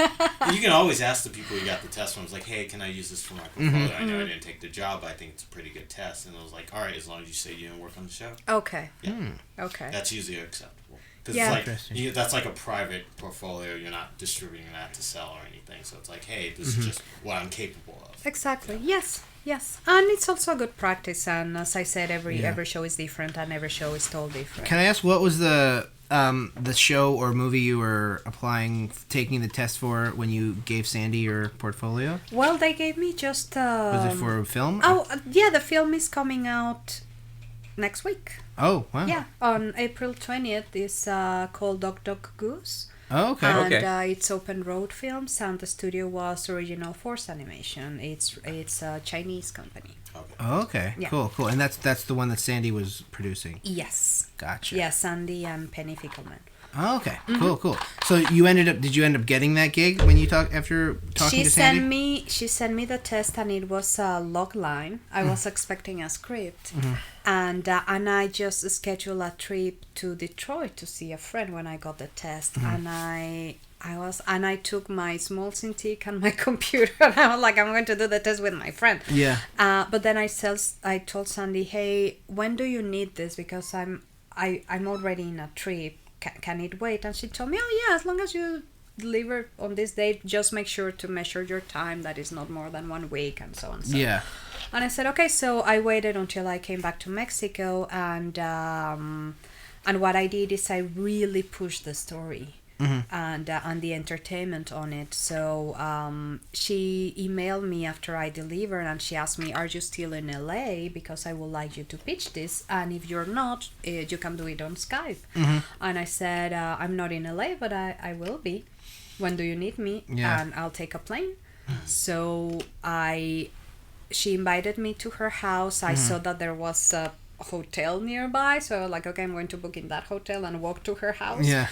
You can always ask the people you got the test from. It's like, hey, can I use this for my portfolio? I know I didn't take the job, but I think it's a pretty good test. And I was like, all right, as long as you say you didn't work on the show. Okay. Yeah. Okay. That's usually acceptable. Because Yeah. it's like, that's like a private portfolio. You're not distributing that to sell or anything. So it's like, hey, this is just what I'm capable of. Exactly. Yes. And it's also a good practice. And as I said, every show is different, and every show is told different. Can I ask what was the show or movie you were taking the test for when you gave Sandy your portfolio? Well, they gave me just... Was it for a film? Yeah, the film is coming out next week. Oh, wow. Yeah, on April 20th. It's called Duck Goose. Oh, okay. And it's Open Road Films, and the studio was Original Force Animation. It's a Chinese company. Okay. Oh, okay. Yeah. Cool. And that's the one that Sandy was producing. Yes. Gotcha. Yeah, Sandy and Penny Fickelman. Oh, okay. Cool. So did you end up getting that gig when you after talking to Sandy? She sent me the test, and it was a log line. I was expecting a script, and I just scheduled a trip to Detroit to see a friend when I got the test, and I took my small Cintiq and my computer, and I was like, I'm going to do the test with my friend. Yeah. But then I told Sandy, hey, when do you need this? Because I'm already in a trip. Can it wait? And she told me, oh yeah, as long as you deliver on this date, just make sure to measure your time, that is not more than 1 week, and so on. Yeah. And I said, okay. So I waited until I came back to Mexico, and what I did is I really pushed the story and the entertainment on it. So she emailed me after I delivered, and she asked me, are you still in LA? Because I would like you to pitch this, and if you're not, you can do it on Skype. And I said, I'm not in LA, but I will be. When do you need me? Yeah. And I'll take a plane. So I she invited me to her house. I saw that there was a hotel nearby, so I was like, okay, I'm going to book in that hotel and walk to her house. Yeah.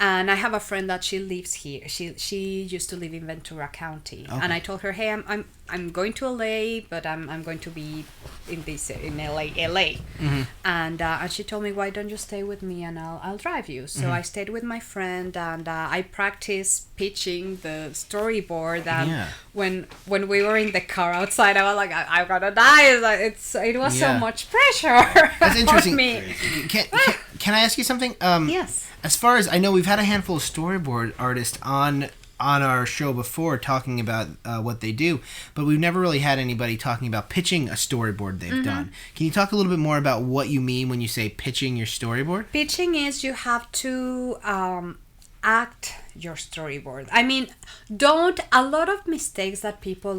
And I have a friend that she lives here. She used to live in Ventura County, and I told her, hey, I'm going to LA, but I'm going to be in LA. And she told me, why don't you stay with me and I'll drive you. So I stayed with my friend, and I practiced pitching the storyboard. And when we were in the car outside, I was like, I'm gonna die. It was so much pressure. That's interesting. On me. Can I ask you something? Yes. As far as I know, we've had a handful of storyboard artists on our show before talking about what they do, but we've never really had anybody talking about pitching a storyboard they've done. Can you talk a little bit more about what you mean when you say pitching your storyboard? Pitching is you have to act your storyboard. I mean, a lot of mistakes that people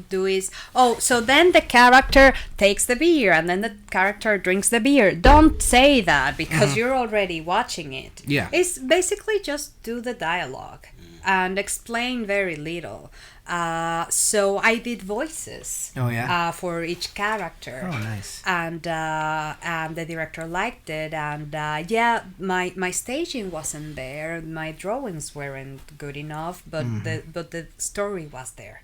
do is, so then the character takes the beer and then the character drinks the beer. Don't say that because you're already watching it. Yeah. It's basically just do the dialogue and explain very little. So I did voices. Oh yeah. For each character. Oh nice. And the director liked it, and my staging wasn't there, my drawings weren't good enough, but the story was there.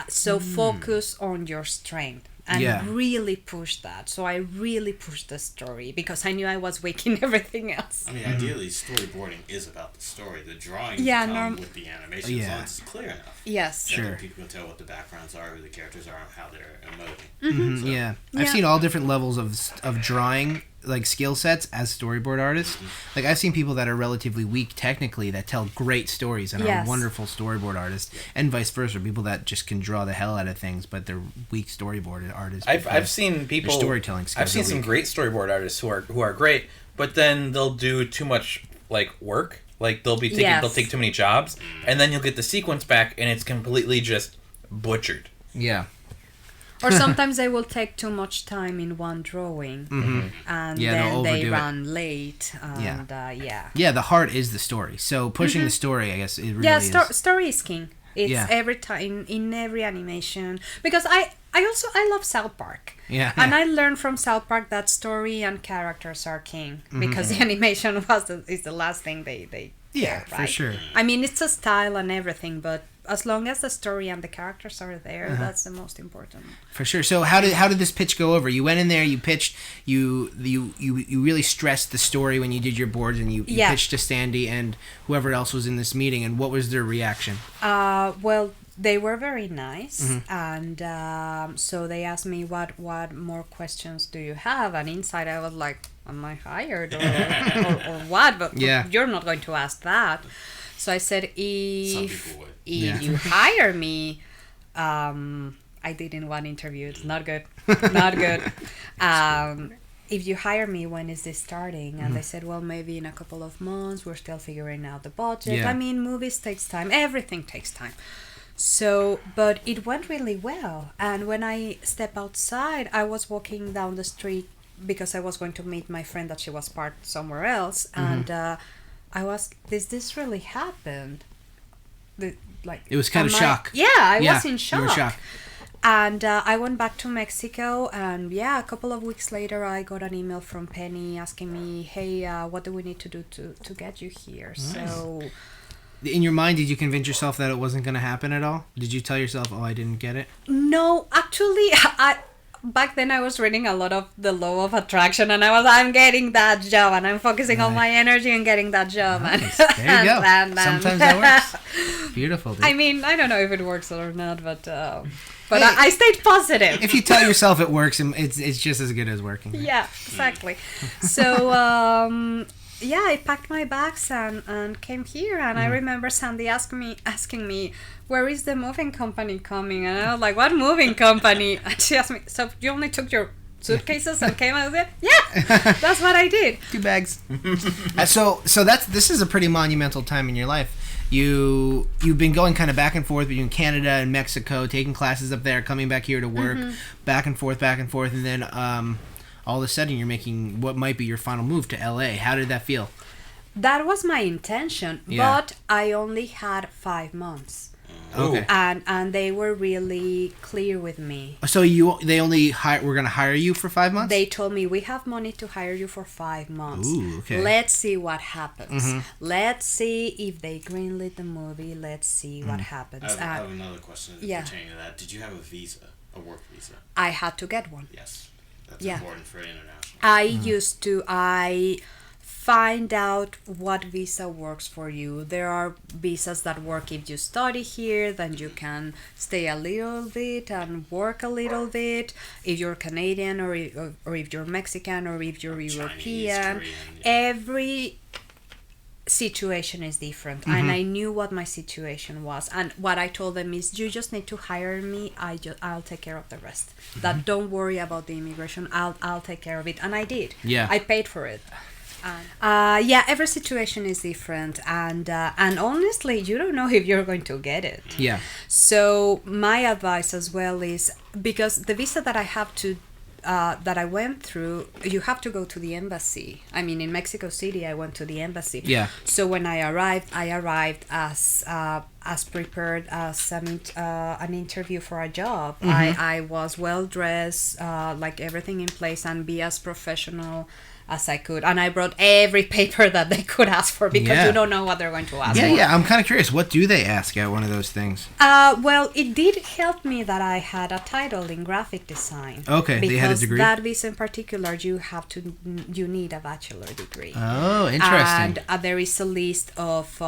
So focus on your strength. And really push that. So I really pushed the story because I knew I was waking everything else. I mean, ideally, storyboarding is about the story. The drawings come with the animation as long as it's clear enough. Yes. Sure. People can tell what the backgrounds are, who the characters are, and how they're emoting. I've seen all different levels of drawing, like skill sets as storyboard artists. Like I've seen people that are relatively weak technically that tell great stories and are wonderful storyboard artists, and vice versa. People that just can draw the hell out of things, but they're weak storyboard artists. I've seen people storytelling skills. I've seen some great storyboard artists who are great, but then they'll do too much work. Like they'll take too many jobs, and then you'll get the sequence back, and it's completely just butchered. Yeah. Or sometimes they will take too much time in one drawing, and then they run late. And, the heart is the story. So pushing the story, I guess, it really is. Story is king. It's every time in every animation, because I love South Park. Yeah. And I learned from South Park that story and characters are king, because the animation is the last thing they right? For sure. I mean, it's a style and everything, but as long as the story and the characters are there, that's the most important. For sure. So how did this pitch go over? You went in there, you pitched, you really stressed the story when you did your boards, and you pitched to Sandy and whoever else was in this meeting, and what was their reaction? Well, they were very nice, and so they asked me what more questions do you have, and inside I was like, am I hired or what? But you're not going to ask that. So I said, if you hire me, I did in one interview. It's not good. Not good. If you hire me, when is this starting? And they said, well, maybe in a couple of months. We're still figuring out the budget. Yeah. I mean, movies takes time. Everything takes time. So, but it went really well. And when I stepped outside, I was walking down the street because I was going to meet my friend that she was parked somewhere else. And I was, this really happened? It was kind of shock. I was in shock. You were shocked. And I went back to Mexico, and a couple of weeks later, I got an email from Penny asking me, hey, what do we need to do to get you here? Nice. So, in your mind, did you convince yourself that it wasn't going to happen at all? Did you tell yourself, I didn't get it? No, actually, back then I was reading a lot of the law of attraction, and I'm getting that job, and I'm focusing all my energy on getting that job. Nice. There you go. Sometimes that works. Beautiful. Dude. I mean, I don't know if it works or not, but I stayed positive. If you tell yourself it works, it's just as good as working. Right? Yeah, exactly. So, I packed my bags and came here, and I remember Sandy asking me, where is the moving company coming? And I was like, what moving company? And she asked me, so you only took your suitcases and came out there? Yeah, that's what I did. 2 bags. So this is a pretty monumental time in your life. You've been going kind of back and forth between Canada and Mexico, taking classes up there, coming back here to work, back and forth, and then all of a sudden you're making what might be your final move to LA. How did that feel? That was my intention, but I only had 5 months. Okay. And they were really clear with me. So they only were going to hire you for 5 months? They told me, we have money to hire you for 5 months. Ooh, okay. Let's see what happens. Let's see if they greenlit the movie. Let's see what happens. I have another question pertaining to that. Did you have a visa, a work visa? I had to get one. Yes. That's important for international. I find out what visa works for you. There are visas that work if you study here, then you can stay a little bit and work a little bit. If you're Canadian or if you're Mexican or if you're European, Korean, every situation is different, and I knew what my situation was, and what I told them is, you just need to hire me. I'll take care of the rest. That don't worry about the immigration. I'll take care of it, and I did. Yeah. I paid for it. Every situation is different, and honestly, you don't know if you're going to get it. Yeah. So my advice as well is, because the visa that I have to that I went through, you have to go to the embassy. I mean, in Mexico City, I went to the embassy. Yeah. So when I arrived as prepared as an interview for a job. I was well dressed, like everything in place, and be as professional as I could. And I brought every paper that they could ask for, because you don't know what they're going to ask for. Yeah. I'm kind of curious. What do they ask at one of those things? Well, it did help me that I had a title in graphic design. Okay, they had a degree? Because that visa in particular, you need a bachelor degree. Oh, interesting. And there is a list of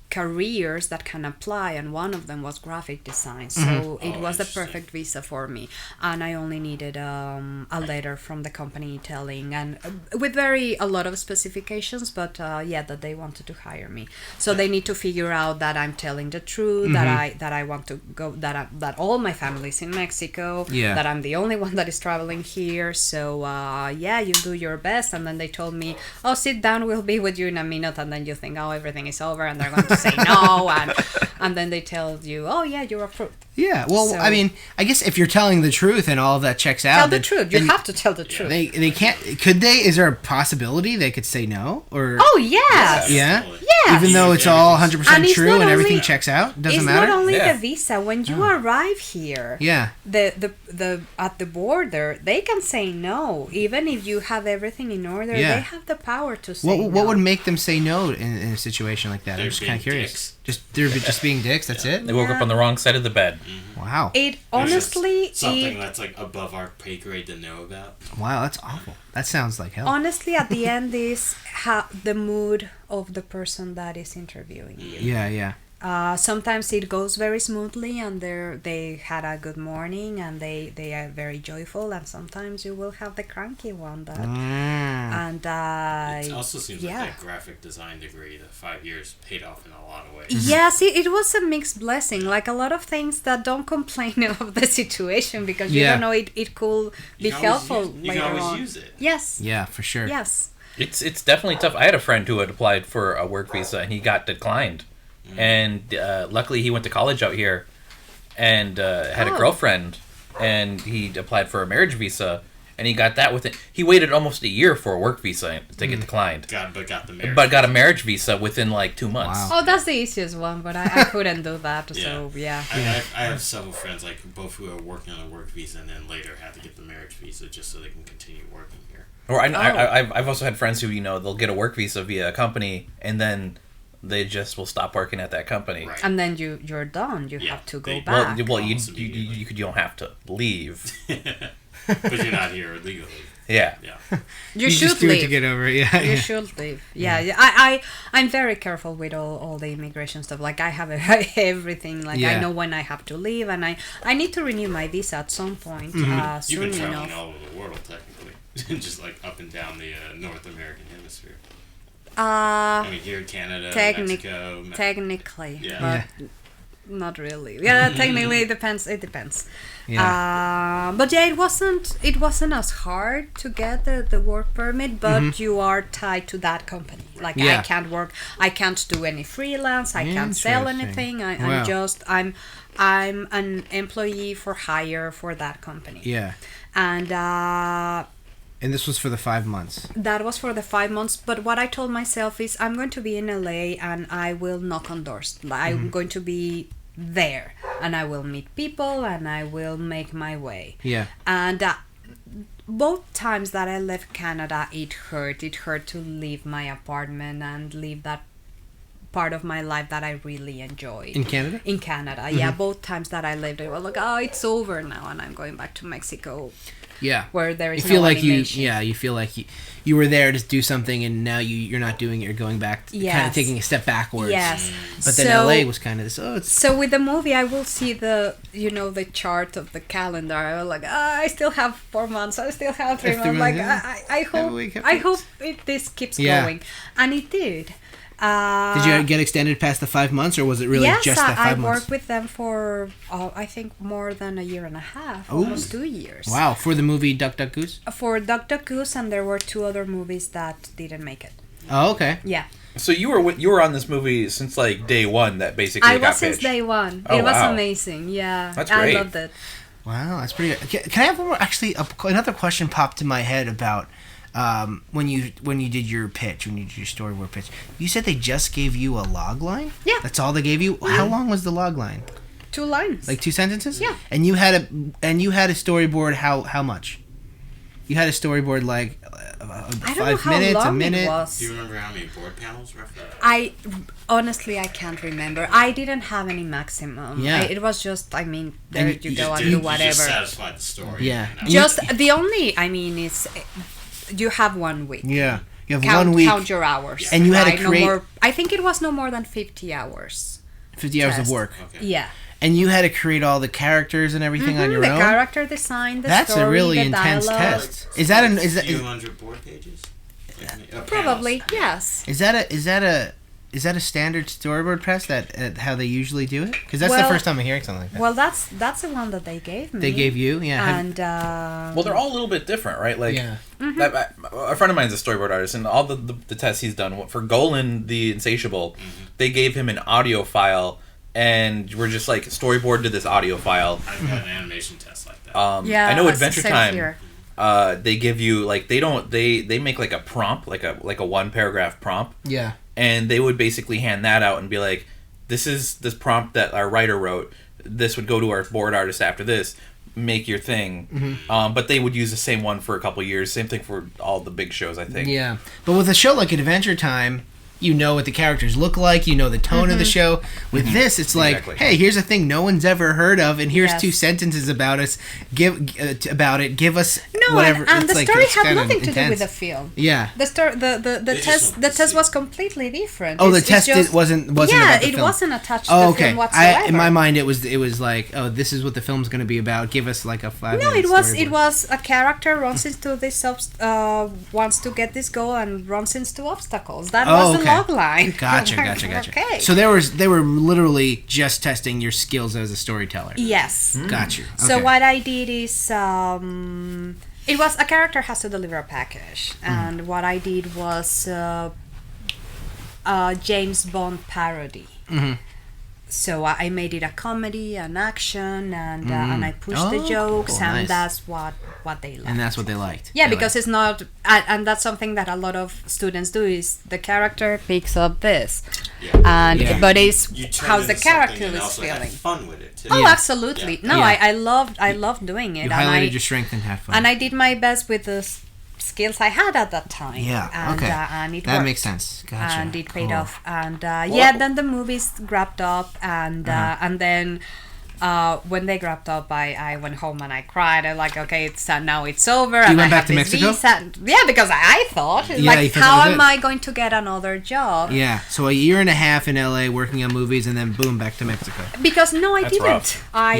careers that can apply, and one of them was graphic design, so it was the perfect visa for me, and I only needed a letter from the company telling, and with a lot of specifications, but that they wanted to hire me. So they need to figure out that I'm telling the truth, that I want to go, that all my family's in Mexico, that I'm the only one that is traveling here. So you do your best. And then they told me, oh, sit down, we'll be with you in a minute. And then you think, oh, everything is over, and they're going to say no, and then they tell you, oh yeah, you're approved. Yeah, well, I mean, I guess if you're telling the truth and all of that checks out, tell the truth. You have to tell the truth. They can't. Could they? Is there a possibility they could say no? Or oh yes, yeah, yes. Even though it's all 100% true and everything checks out, doesn't matter. It's not only the visa. When you arrive here, the at the border, they can say no, even if you have everything in order. They have the power to say no. What would make them say no in a situation like that? I'm just kind of curious. They're just being dicks. That's it. They woke up on the wrong side of the bed. Wow. It honestly something that's like above our pay grade to know about. Wow, that's awful. That sounds like hell. Honestly, at the end is the mood of the person that is interviewing you. Yeah. Sometimes it goes very smoothly, and they had a good morning, and they are very joyful, and sometimes you will have the cranky one that and it also seems like that graphic design degree, the 5 years, paid off in a lot of ways. Yeah, see, it was a mixed blessing. Like a lot of things that don't complain of the situation, because you don't know it could be helpful later on. You can always use it. Yes. Yeah, for sure. Yes. It's definitely tough. I had a friend who had applied for a work visa, and he got declined. And luckily he went to college out here and had a girlfriend, and he applied for a marriage visa, and he got that within. He waited almost a year for a work visa to get declined. Got a marriage visa within like 2 months. Wow. Oh, that's the easiest one, but I couldn't do that. So I have several friends, like both who are working on a work visa and then later had to get the marriage visa just so they can continue working here. Or I've also had friends who they'll get a work visa via a company, and then they just will stop working at that company. Right. And then you're done. You have to go back. Well, you don't have to leave. But you're not here illegally. Yeah. You should just do leave. it to get over it. Yeah. You should leave. Yeah. I'm very careful with all the immigration stuff. Like I have everything. Like I know when I have to leave, and I need to renew my visa at some point. You've been soon traveling enough. all over the world, technically, just like up and down the North American hemisphere. I mean, here in Canada, Mexico. Technically, yeah. But not really. Yeah, technically it depends. It depends. Yeah. But it wasn't as hard to get the work permit, but you are tied to that company. Like I can't do any freelance. I can't sell anything. I'm an employee for hire for that company. Yeah. And And this was for the 5 months. That was for the 5 months. But what I told myself is I'm going to be in LA and I will knock on doors. I'm going to be there and I will meet people and I will make my way. Yeah. And both times that I left Canada, it hurt. It hurt to leave my apartment and leave that part of my life that I really enjoyed. In Canada? In Canada, yeah. Both times that I lived, I was like, oh, it's over now and I'm going back to Mexico. Yeah. Where there is you feel no like animation. you feel like you were there to do something and now you're not doing it, you're going back, kind of taking a step backwards. Yes. But then LA was kind of this, So with the movie, I will see the chart of the calendar. I was like, I still have 4 months, I still have 3 months. Like, I hope this keeps going. And it did. Did you get extended past the 5 months, or was it really just the 5 months? I worked with them for, I think, more than a year and a half, almost 2 years. Wow, for the movie Duck Duck Goose? For Duck Duck Goose, and there were 2 other movies that didn't make it. Oh, okay. Yeah. So you were on this movie since like day one that basically I got was since pitched. day one. Oh, it was wow. amazing. Yeah. That's great. I loved it. Wow, that's pretty good. Can I have one more? Actually, another question popped in my head about when you did your pitch, when you did your storyboard pitch. You said they just gave you a log line? Yeah. That's all they gave you? How long was the log line? 2 lines. Like 2 sentences? Yeah. And you had a storyboard how much? You had a storyboard like I don't know 5 how minutes, long a minute. it was. Do you remember how many board panels roughly? Honestly, I can't remember. I didn't have any maximum. Yeah. It was just, there And you go and You do just whatever. satisfied the story. Yeah. You know? Just the only, is you have 1 week. Yeah. You have 1 week. Count your hours. And you had to right? create- No more, I think it was no more than 50 hours. 50 hours of Test. work. Okay. Yeah. And you had to create all the characters and everything on your the own? character design, the That's story, a really the intense dialogue. test. Is that A few is hundred board pages? Probably, Panels. yes. is that a standard storyboard press that how they usually do it? Because that's the Well- first time I'm hearing something like that. Well, that's the one that they gave me. They gave you, yeah. And Well, they're all a little bit different, right? Like, Yeah. a friend of mine's a storyboard artist, and all the tests he's done for Golan the Insatiable, they gave him an audio file, and we're just like storyboarded this audio file. I've had an animation test like that. Yeah, I know that's Adventure same Time. here. They give you like they make like a prompt, like a 1 paragraph prompt, Yeah. and they would basically hand that out and be like, this is this prompt that our writer wrote. This would go to our board artist after this. Make your thing. But they would use the same one for a couple years. Same thing for all the big shows, I think. Yeah. But with a show like Adventure Time, you know what the characters look like, you know the tone of the show. With this, it's like, Exactly. hey, here's a thing no one's ever heard of, and here's Yes. 2 sentences about us. Give us No, whatever. and It's the like, story it's had kinda nothing to do intense. with the film. Yeah. The test just was completely different. Oh, the It's test just- wasn't yeah, about the it film. wasn't attached to Oh, the okay. film whatsoever. In my mind, it was like, oh, this is what the film's going to be about. Give us like a 5 No, minute it storyboard. was a character runs into this wants to get this goal and runs into obstacles. That was the log line. Gotcha. Okay. So they were literally just testing your skills as a storyteller. Yes. Gotcha. So Okay. what I did is it was a character has to deliver a package, and what I did was James Bond parody. So I made it a comedy, an action, and I pushed the Oh, jokes, cool. and Nice. that's what they liked. And that's what they liked. Yeah, They because liked- it's not, and that's something that a lot of students do is the character picks up this, and Yeah. but it's You turn how the into character something and is also had feeling. fun with it too. Oh, Yeah. absolutely! Yeah. No, Yeah. I loved doing it, you and highlighted I your strength and had fun. and I did my best with the skills I had at that time. Yeah, and, okay. And it That worked. makes sense. Gotcha. And it paid Cool. off. And then the movies wrapped up, and then when they wrapped up, I went home and I cried. I like, okay, it's now it's over. You and went I back have to this Mexico? Visa. Yeah, because I thought, Yeah, you like, thought how that was am it. I going to get another job? Yeah, so a year and a half in LA working on movies, and then boom, back to Mexico. Because no, I That's didn't. rough. I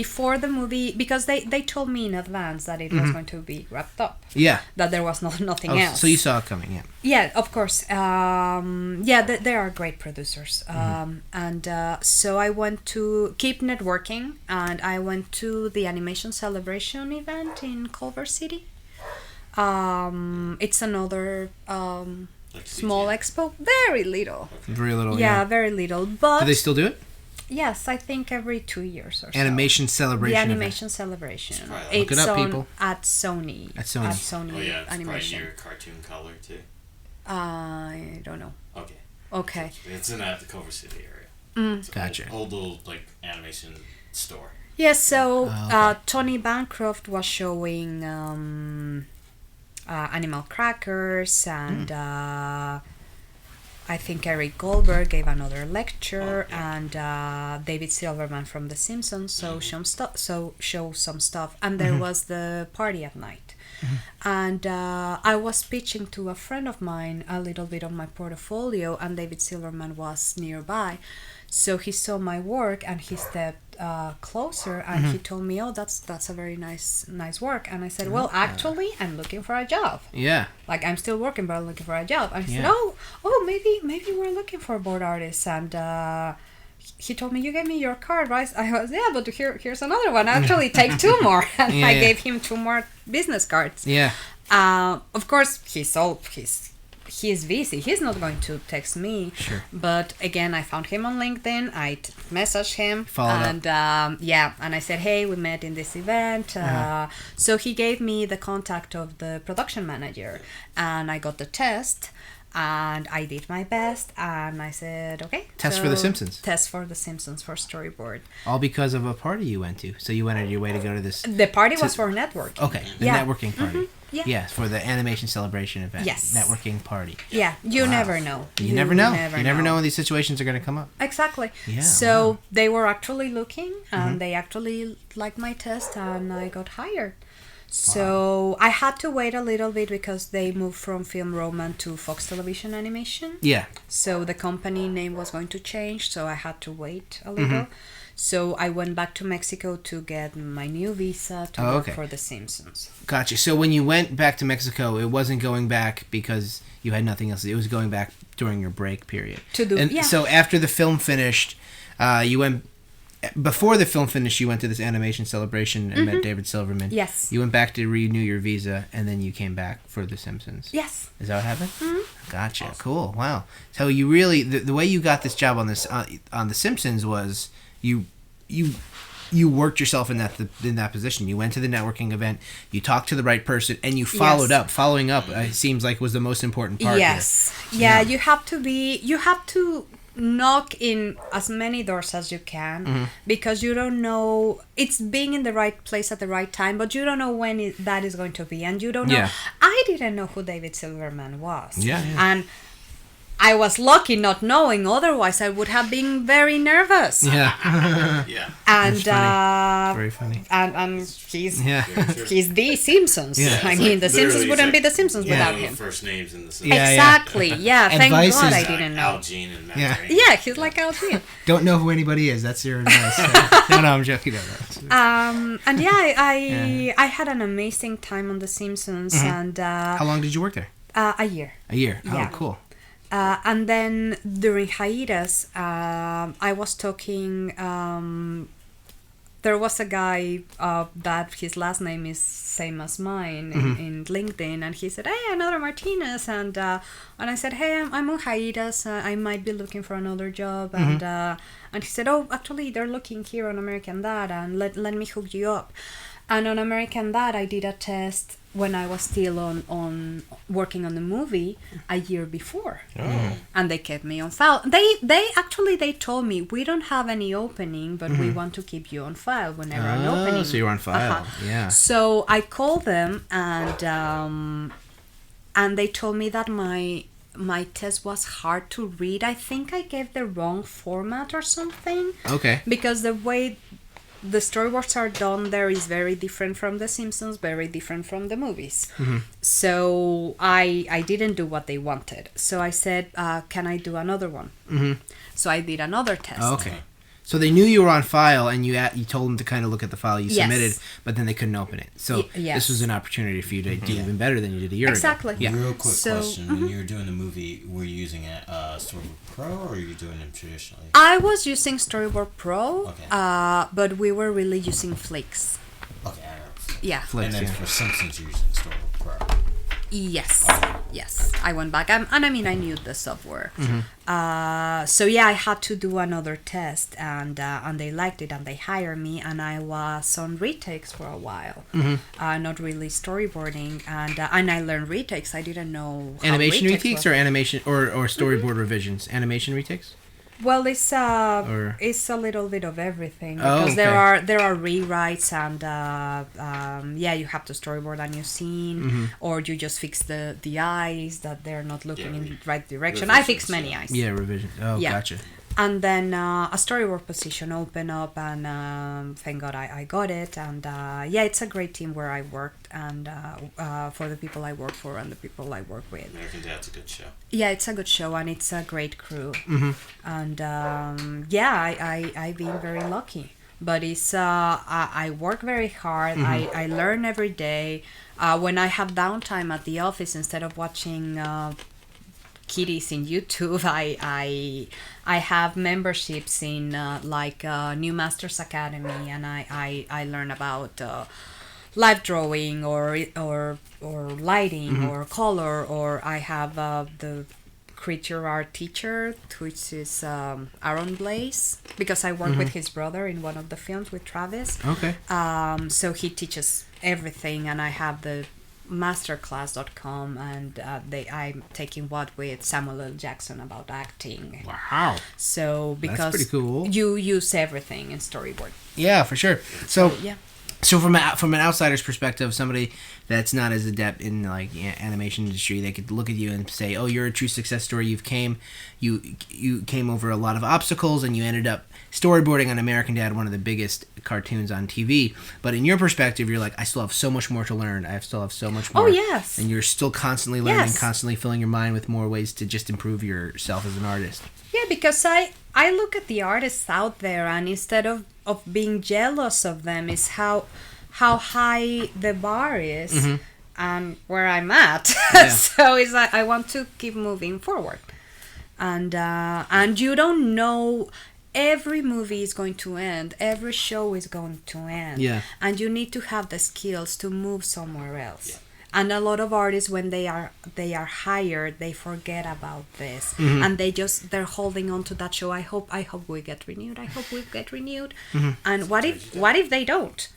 before the movie, because they told me in advance that it was going to be wrapped up, Yeah. that there was nothing Oh, else. so you saw it coming, yeah. Yeah, of course. They are great producers. And so I went to keep networking, and I went to the Animation Celebration event in Culver City. It's another Like small CGI. expo. Very little. Very little, Yeah, yeah. very little. But Do they still do it? Yes, I think every 2 years or so. Animation celebration. The event. animation celebration. Probably Look it up, people. At Sony. At Sony. Oh yeah, it's Animation. probably near cartoon color too. I don't know. Okay. Okay. It's in the Culver City area. It's an Gotcha. Old little like animation store. Yes, so okay. Tony Bancroft was showing Animal Crackers, and I think Eric Goldberg gave another lecture, and David Silverman from The Simpsons show some stuff, and there was the party at night. And I was pitching to a friend of mine a little bit of my portfolio, and David Silverman was nearby. So he saw my work and he stepped closer and he told me, "Oh, that's a very nice work." And I said, "Well, actually, I'm looking for a job. Yeah. Like I'm still working, but I'm looking for a job." And he said, Yeah. "Oh, maybe we're looking for board artists." And he told me, "You gave me your card, right?" I was, "Yeah, but here's another one. Actually, take two more." And I gave him 2 more business cards. Yeah. Of course, he's busy. He's not going to text me. Sure. But again, I found him on LinkedIn. I messaged him. Followed and and I said, "Hey, we met in this event." So he gave me the contact of the production manager, and I got the test. And I did my best, and I said, "Okay." Test for The Simpsons. Test for The Simpsons for storyboard. All because of a party you went to. So you went out of your way to go to this. The party was for networking. Okay, the Yeah. networking party. Yeah. Yes, for the animation celebration event. Yes. Networking party. Yeah, you Wow. never know. You never know. You never know when these situations are going to come up. Exactly. Yeah, So wow. they were actually looking, and they actually liked my test, and I got hired. So I had to wait a little bit because they moved from Film Roman to Fox Television Animation. Yeah. So the company name was going to change, so I had to wait a little. So I went back to Mexico to get my new visa to work for The Simpsons. Gotcha. So when you went back to Mexico, it wasn't going back because you had nothing else. It was going back during your break period. So after the film finished, you went... Before the film finished, you went to this animation celebration and met David Silverman. Yes. You went back to renew your visa, and then you came back for The Simpsons. Yes. Is that what happened? Gotcha. Awesome. Cool. Wow. So you really the way you got this job on this on The Simpsons was you worked yourself in that position. You went to the networking event, you talked to the right person, and you followed up. Following up seems like was the most important part. Yes. Yeah. You have to knock in as many doors as you can because you don't know, it's being in the right place at the right time, but you don't know when that is going to be, and you don't know. I didn't know who David Silverman was. And I was lucky not knowing, otherwise I would have been very nervous. Yeah. And very funny. And he's the Simpsons. I mean, the Simpsons wouldn't be the Simpsons without him. First names in the Simpsons. Exactly. Yeah. Thank Advice God is I didn't know. Al Jean and Matt Groening. Yeah, he's like Al Jean. Don't know who anybody is. That's your advice. No, I'm joking. And I had an amazing time on The Simpsons. And how long did you work there? A year. A year. Yeah. Oh, cool. And then during hiatus, I was talking. There was a guy that his last name is same as mine in LinkedIn, and he said, "Hey, another Martinez," and I said, "Hey, I'm on hiatus. I might be looking for another job," and he said, "Oh, actually, they're looking here on American Dad, and let me hook you up." And on American Dad, I did a test when I was still on working on the movie a year before, and they kept me on file. They told me, "We don't have any opening, but we want to keep you on file whenever an opening." So you're on file, yeah. So I called them, and they told me that my test was hard to read. I think I gave the wrong format or something. Okay. Because the way the storyboards are done there is very different from The Simpsons, very different from the movies. So I didn't do what they wanted. So I said, "Can I do another one?" So I did another test. Okay. So they knew you were on file, and you told them to kind of look at the file you submitted, but then they couldn't open it. So this was an opportunity for you to do even better than you did a year ago. Yeah. Real quick question. When you were doing the movie, were you using Storyboard Pro, or were you doing them traditionally? I was using Storyboard Pro, Okay. but we were really using Flicks. Okay, I know. Yeah. Flicks, and then for Simpsons, you're using Storyboard Pro. Yes, I went back, and I mean I knew the software. So yeah, I had to do another test, and they liked it, and they hired me, and I was on retakes for a while, not really storyboarding, and I learned retakes. I didn't know how Animation retakes retakes were. or animation or storyboard revisions? Animation retakes? Well, it's Or- it's a little bit of everything, Oh, because there okay. are rewrites, and yeah, you have to storyboard a new scene, or you just fix the eyes that they're not looking in the right direction. I fixed many eyes. Yeah, revision. Oh, Yeah. gotcha. And then a storyboard position opened up, and thank God I got it. And yeah, it's a great team where I worked, and for the people I work for and the people I work with. American Dad's a good show. Yeah, it's a good show, and it's a great crew. And yeah, I've been very lucky. But it's I work very hard. I learn every day. When I have downtime at the office, instead of watching kitties in YouTube, I have memberships in like New Masters Academy, and I learn about live drawing or lighting or color, or I have the creature art teacher, which is Aaron Blaze, because I work with his brother in one of the films with Travis. Okay. So he teaches everything, and I have the masterclass.com, and I'm taking what with Samuel L. Jackson about acting. Wow. So because pretty cool. you use everything in storyboard. Yeah, for sure. So Yeah. So from an outsider's perspective, somebody that's not as adept in like animation industry, they could look at you and say, "Oh, you're a true success story. You came over a lot of obstacles, and you ended up storyboarding on American Dad, one of the biggest cartoons on TV." But in your perspective, you're like, "I still have so much more to learn. Still have so much more." Oh, yes. And you're still constantly learning, Yes. constantly filling your mind with more ways to just improve yourself as an artist. Yeah, because I look at the artists out there, and instead of being jealous of them, is how high the bar is and where I'm at. Yeah. So it's like I want to keep moving forward, and you don't know. Every movie is going to end. Every show is going to end. Yeah. And you need to have the skills to move somewhere else. Yeah. And a lot of artists, when they are hired, they forget about this, and they're holding on to that show. I hope we get renewed. I hope we get renewed. And what if they don't?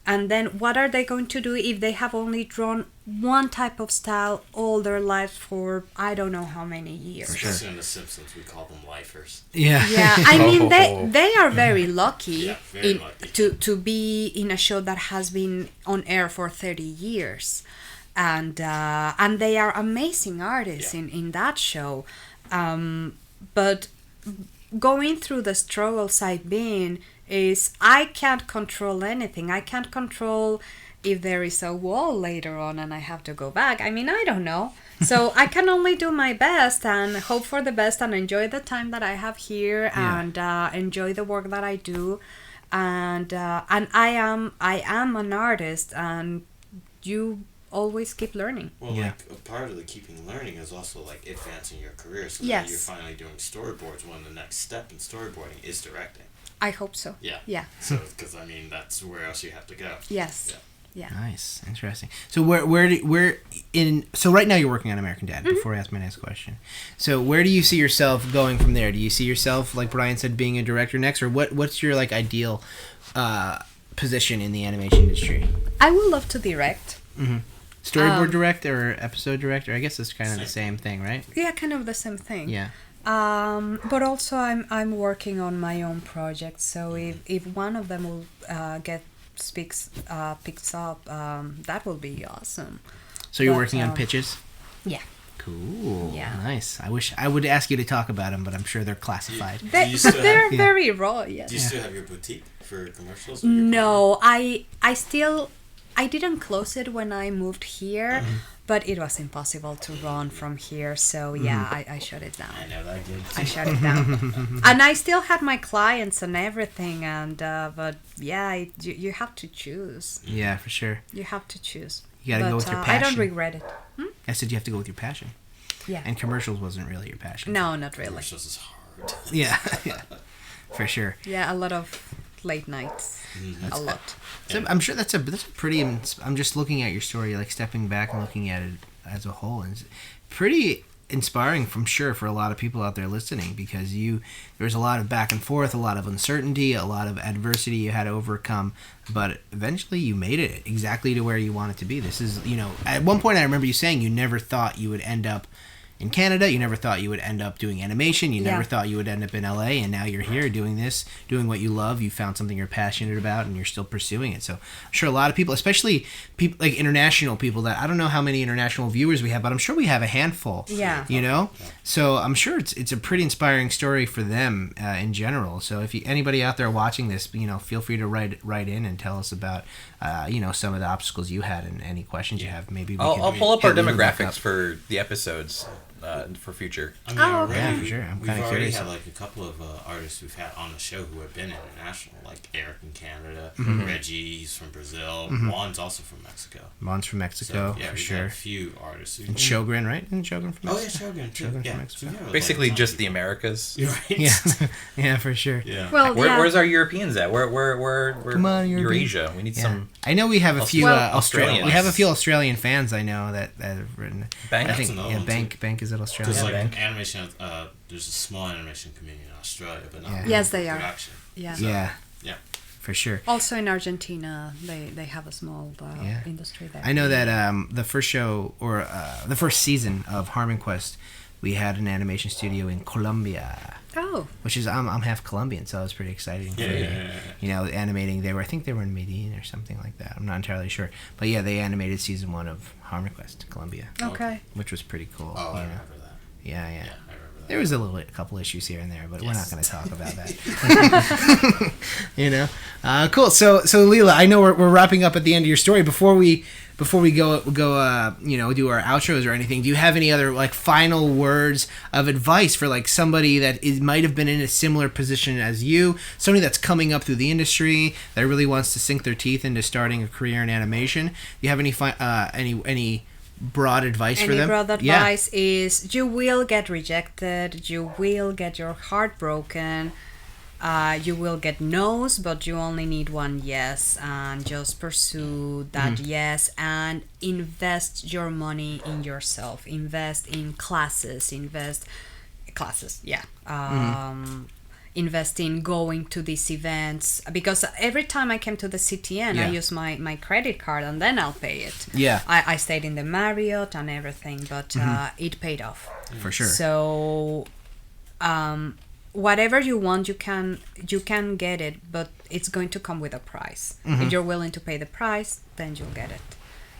And then what are they going to do if they have only drawn one type of style all their lives for I don't know how many years? Especially in The Simpsons, we call them lifers. Yeah. Yeah, I mean they are very lucky, Yeah, very lucky. to be in a show that has been on air for 30 years, and they are amazing artists in that show, but going through the struggles I've been is I can't control anything. I can't control if there is a wall later on and I have to go back. I mean, I don't know. So I can only do my best and hope for the best and enjoy the time that I have here, and enjoy the work that I do. And I am an artist, and you always keep learning. Well, Yeah. like a part of the keeping learning is also like advancing your career. So Yes. that you're finally doing storyboards. When the next step in storyboarding is directing. I hope so. Yeah. Yeah. So, because I mean, that's where else you have to go. Yes. Yeah. Yeah. Nice, interesting. So so right now you're working on American Dad. Before I ask my next question, so where do you see yourself going from there? Do you see yourself, like Brian said, being a director next, or what's your like ideal position in the animation industry? I would love to direct. Storyboard director or episode director? I guess it's kind of the same thing, right? Yeah, kind of the same thing. Yeah. But also I'm working on my own project. So if one of them will picks up, that will be awesome. So you're But, working on pitches? Yeah. Cool. Yeah. Nice. I wish I would ask you to talk about them, but I'm sure they're classified. you still They're have- very raw. Yes. Do you still have your boutique for commercials? Or your No, I didn't close it when I moved here, but it was impossible to run from here. So yeah, I shut it down. I know that good. I shut it down, and I still had my clients and everything. And but yeah, you have to choose. Yeah, for sure. You have to choose. You gotta go with your I passion. don't regret it. I said you have to go with your passion. Yeah. And commercials wasn't really your passion. No, not really. Commercials is hard. Yeah, yeah, for sure. Yeah, a lot of late nights. A lot. So I'm sure that's a pretty. I'm just looking at your story, like stepping back and looking at it. as a whole. And it's pretty inspiring, from sure, for a lot of people out there listening, because there's a lot of back and forth, a lot of uncertainty, a lot of adversity you had to overcome, but eventually you made it exactly to where you want it to be. This is, at one point I remember you saying you never thought you would end up in Canada, you never thought you would end up doing animation, you never thought you would end up in LA, and now you're here doing this, doing what you love. You found something you're passionate about, and you're still pursuing it. So I'm sure a lot of people, especially people like international people, that I don't know how many international viewers we have, but I'm sure we have a handful. Yeah. So I'm sure it's a pretty inspiring story for them in general. So if anybody out there watching this, feel free to write in and tell us about some of the obstacles you had and any questions you have. Maybe I'll pull up our demographics for the episodes for future. I mean, yeah, for sure. I'm we've kind of already curious. had like a couple of artists we've had on the show who have been international, like Eric in Canada, Reggie, he's from Brazil, Juan's also from Mexico. Juan's from Mexico, Yeah, for we've sure. had a few artists. And Shogun, right? Isn't Shogun from Oh yeah, Mexico? Shogun too. Shogun Yeah, from Mexico. So, yeah, Basically, like, just the Americas. You're right. Yeah, yeah, for sure. Yeah. Well, Where's our Europeans at? Where Come on, Eurasia. We need Yeah. some. I know we have a few Australians. We have a few Australian fans. I know that have written. Bank? I think That's another one, Bank is it Australia? Because like Bank. animation, there's a small animation community in Australia, but not Yeah. Yes, they are. production. Yeah. So, Yeah, yeah. for sure. Also in Argentina, they have a small Yeah. industry there. I know that the first show or the first season of Harmon Quest, we had an animation studio in Colombia, Oh. which is I'm half Colombian, so it was pretty exciting. Animating. I think they were in Medellin or something like that. I'm not entirely sure, but yeah, they animated season 1 of Harmon Quest, Colombia, Okay. which was pretty cool. Oh, I you know? remember that. Yeah, yeah. Yeah, I remember that. There was a couple issues here and there, but we're not going to talk about that. Cool. So Lila, I know we're wrapping up at the end of your story. Before we go do our outros or anything, do you have any other like final words of advice for like somebody that might have been in a similar position as you, somebody that's coming up through the industry that really wants to sink their teeth into starting a career in animation? Do you have any broad advice for them? Any broad advice is you will get rejected, you will get your heart broken, you will get no's, but you only need one yes, and just pursue that yes and invest your money in yourself. Invest in classes, invest in going to these events, because every time I came to the CTN, I use my credit card and then I'll pay it. Yeah. I stayed in the Marriott and everything, but it paid off. For sure. So whatever you want, you can get it, but it's going to come with a price. If you're willing to pay the price, then you'll get it.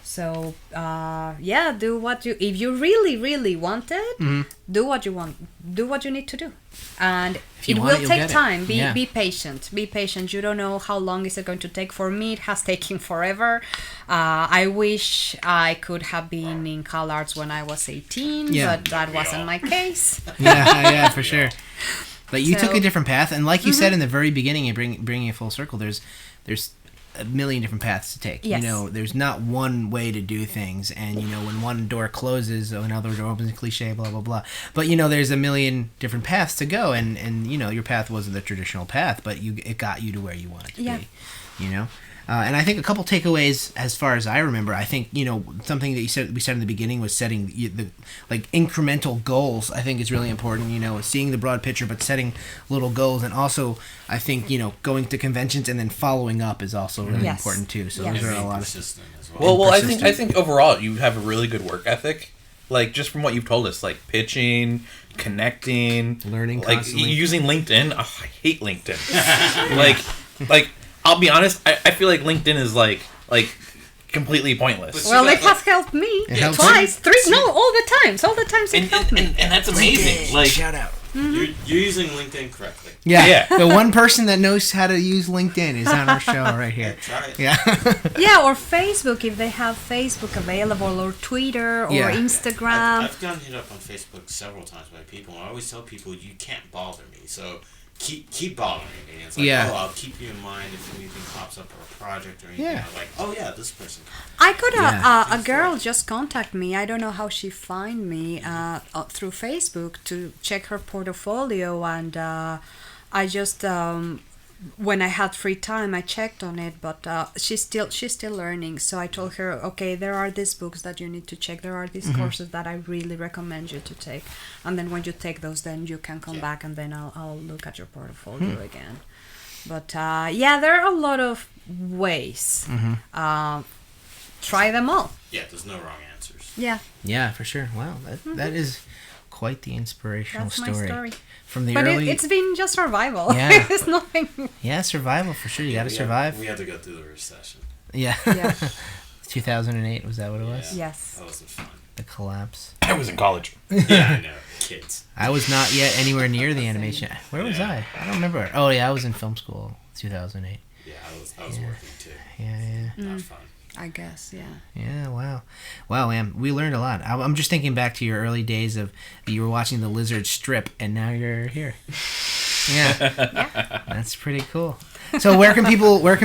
So do what you, if you really want it, do what you want, do what you need to do, and it will take time. Be patient. You don't know how long is it going to take. For me, it has taken forever. I wish I could have been in CalArts when I was 18, but that wasn't my case. Yeah, for sure. But you took a different path, and like you said in the very beginning, and bringing it full circle, there's a million different paths to take. Yes. There's not one way to do things, and when one door closes, another door opens, cliche, blah blah blah. But there's a million different paths to go, and your path wasn't the traditional path, but it got you to where you wanted to be. And I think a couple takeaways, as far as I remember, I think something that we said in the beginning was setting the incremental goals. I think is really important. Seeing the broad picture, but setting little goals, and also I think going to conventions and then following up is also really important too. So those are a lot of. Persistent as well. Well, I think overall you have a really good work ethic. Like just from what you've told us, like pitching, connecting, learning, like constantly. using LinkedIn. Oh, I hate LinkedIn. like. I'll be honest, I feel like LinkedIn is like completely pointless. Well, it has helped me twice, all the times it helped me. And that's amazing. Like shout out. You're using LinkedIn correctly. Yeah. The one person that knows how to use LinkedIn is on our show right here. Try it. Yeah. Or Facebook if they have Facebook available, or Twitter, or Instagram. I've gotten hit up on Facebook several times by people, and I always tell people you can't bother me. So keep bothering me. It's like, I'll keep you in mind if anything pops up or a project or anything. Yeah. I'm like, this person. I got a girl just contact me. I don't know how she find me through Facebook to check her portfolio, and I just when I had free time, I checked on it, but she's still learning. So I told her, okay, there are these books that you need to check. There are these courses that I really recommend you to take. And then when you take those, then you can come back, and then I'll look at your portfolio again. But there are a lot of ways. Try them all. Yeah, there's no wrong answers. Yeah. Yeah, for sure. Wow, that is quite the inspirational That's story. my story. From the But early... it's been just survival. Yeah. It's nothing. Yeah, survival for sure. You got to survive. We had to go through the recession. Yeah. Yeah. 2008, was that what it was? Yeah. Yes. That wasn't fun. The collapse. I was in college. Yeah, I know. Kids. I was not yet anywhere near the animation. Where was I? I don't remember. Oh, yeah, I was in film school, 2008. Yeah, I was working too. Yeah. Not fun. I guess, yeah. Yeah, wow. Wow, man, we learned a lot. I'm just thinking back to your early days of you were watching the Lizard strip, and now you're here. Yeah. That's pretty cool. So where can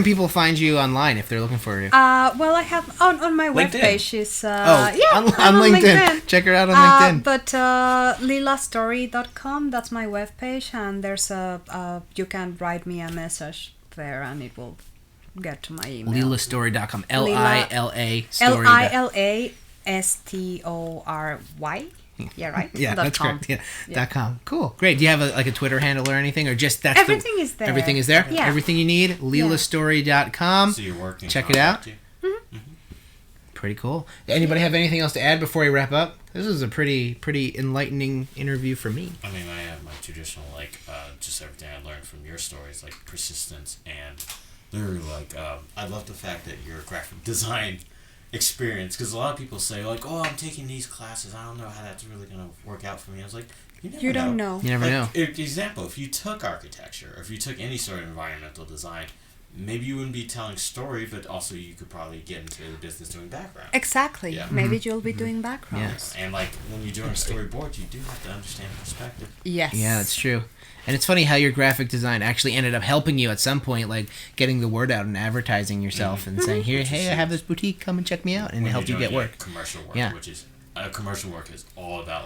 people find you online if they're looking for you? Well, I have on my LinkedIn. webpage is on I'm LinkedIn. Check her out on LinkedIn. But lilastory.com, that's my webpage, and there's you can write me a message there, and it will get to my email. Lilastory.com. Lila story. LILASTORY. Yeah, right. Yeah, that's .com. correct. Yeah. .com. Cool. Great. Do you have a Twitter handle or anything, or just that's Everything is there. Everything is there. Yeah. Everything you need. Lilastory.com. So you're working. Check it out. Pretty cool. Anybody have anything else to add before we wrap up? This was a pretty enlightening interview for me. I mean, I have my traditional just everything I learned from your stories, like persistence and literally I love the fact that your graphic design experience, because a lot of people say oh, I'm taking these classes, I don't know how that's really going to work out for me. I was like, you don't know. You never know. Example, if you took architecture, or if you took any sort of environmental design, maybe you wouldn't be telling story, but also you could probably get into the business doing background. Exactly. Yeah. Maybe you'll be doing background. Yes. And when you're doing storyboards, you do have to understand perspective. Yes. Yeah, that's true. And it's funny how your graphic design actually ended up helping you at some point, like getting the word out and advertising yourself and saying, hey, I have this boutique, come and check me out, and it helped you get work. Commercial work, Yeah. which is commercial work is all about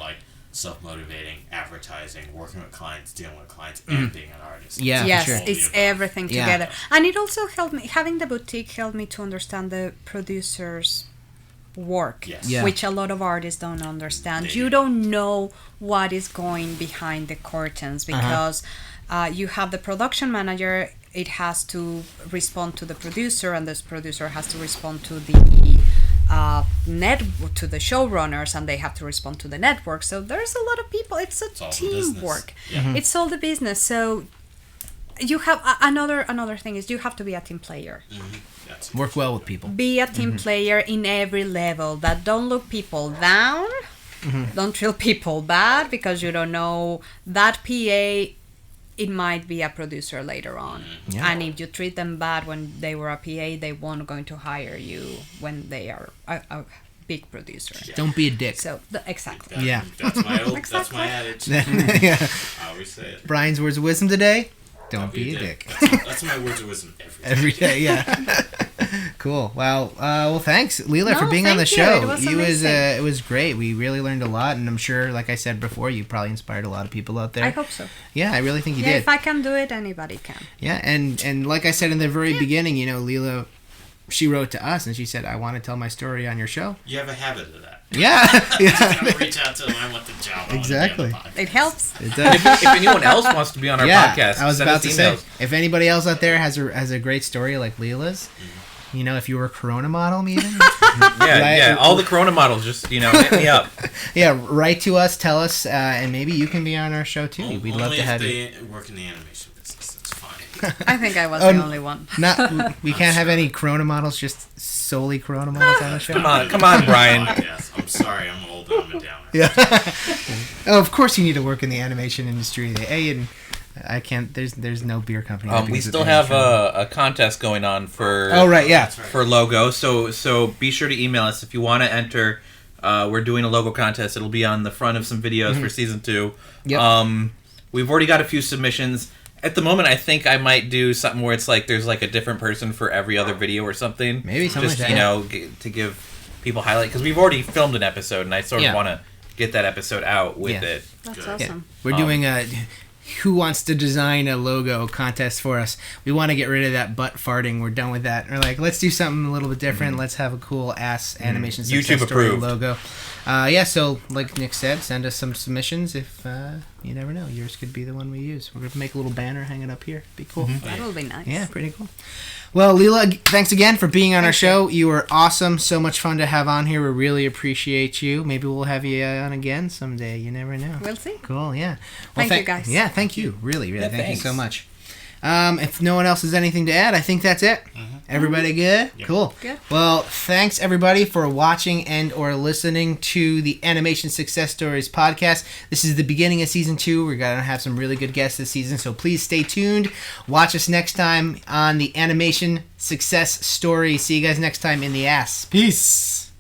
self-motivating, advertising, working with clients, dealing with clients, and being an artist. Yeah, Yes, for sure. it's everything Yeah. together. And it also helped me, having the boutique helped me to understand the producer's work, Yes. Yeah. which a lot of artists don't understand. They You do. don't know what is going behind the curtains because you have the production manager, it has to respond to the producer, and this producer has to respond to the to the showrunners, and they have to respond to the network. So there's a lot of people. It's all the teamwork. business. Yeah. It's all the business. So you have another thing is you have to be a team player. That's Work well with people. Be a team player in every level. That don't look people down. Don't treat people bad because you don't know that PA. It might be a producer later on. Yeah. And if you treat them bad when they were a PA, they won't going to hire you when they are a big producer. Don't be a dick. So exactly. That- Yeah. That's my Exactly. adage. Yeah. I always say it. Brian's words of wisdom today: don't be a dick. That's my words of wisdom Every day, yeah. Cool. Wow. Well, thanks, Lila, for No, being on the thank you. show. It was amazing. It was great. We really learned a lot, and I'm sure, like I said before, you probably inspired a lot of people out there. I hope so. Yeah, I really think you Yeah, did. if I can do it, anybody can. Yeah, and like I said in the very beginning, Lila, she wrote to us and she said, "I want to tell my story on your show." You have a habit of that. Yeah. You Yeah. gotta reach out to them. I want the job. I want to be on the Exactly. podcast. It helps. It does. If anyone else wants to be on our podcast, I was send about us to say, emails. if anybody else out there has a great story like Lila's, if you were a Corona model, even, Yeah, all the Corona models, just hit me up. yeah, write to us, tell us, and maybe you can be on our show too. We'd love Only to have if you. they work in the animation business. That's fine. I think I was Oh, the only one. We can't have any Corona models, just solely Corona models on the show. Come on, Brian. Podcast. I'm sorry. I'm old and I'm a downer. Yeah. Oh, of course you need to work in the animation industry. And I can't. There's no beer company. that We begins with still A. have a contest going on for Oh right, yeah. That's right. for logo. So be sure to email us if you want to enter. We're doing a logo contest. It'll be on the front of some videos for season 2. Yep. We've already got a few submissions. At the moment, I think I might do something where it's like there's like a different person for every other video or something. Maybe something just like that. to give people highlight, because we've already filmed an episode and I sort of Yeah. want to get that episode out with Yeah. it. That's Good. Yeah. awesome. We're doing who wants to design a logo contest for us. We want to get rid of that butt farting. We're done with that. We're like, let's do something a little bit different. Let's have a cool ass animation success YouTube story approved. logo. So like Nick said, send us some submissions. If you never know, yours could be the one we use. We're going to make a little banner, hang it up here. Be cool. That will be nice. Yeah, pretty cool. Well, Lila, thanks again for being on our show. You were awesome. So much fun to have on here. We really appreciate you. Maybe we'll have you on again someday. You never know. We'll see. Cool, yeah. Well, Thank you, guys. Yeah, thank you. Really, Yeah, thank you thanks. so much. If no one else has anything to add, I think that's it. Everybody good? Yep. Cool. Good. Well, thanks everybody for watching and or listening to the Animation Success Stories podcast. This is the beginning of season 2. We're going to have some really good guests this season, so please stay tuned. Watch us next time on the Animation Success Story. See you guys next time in the ass. Peace.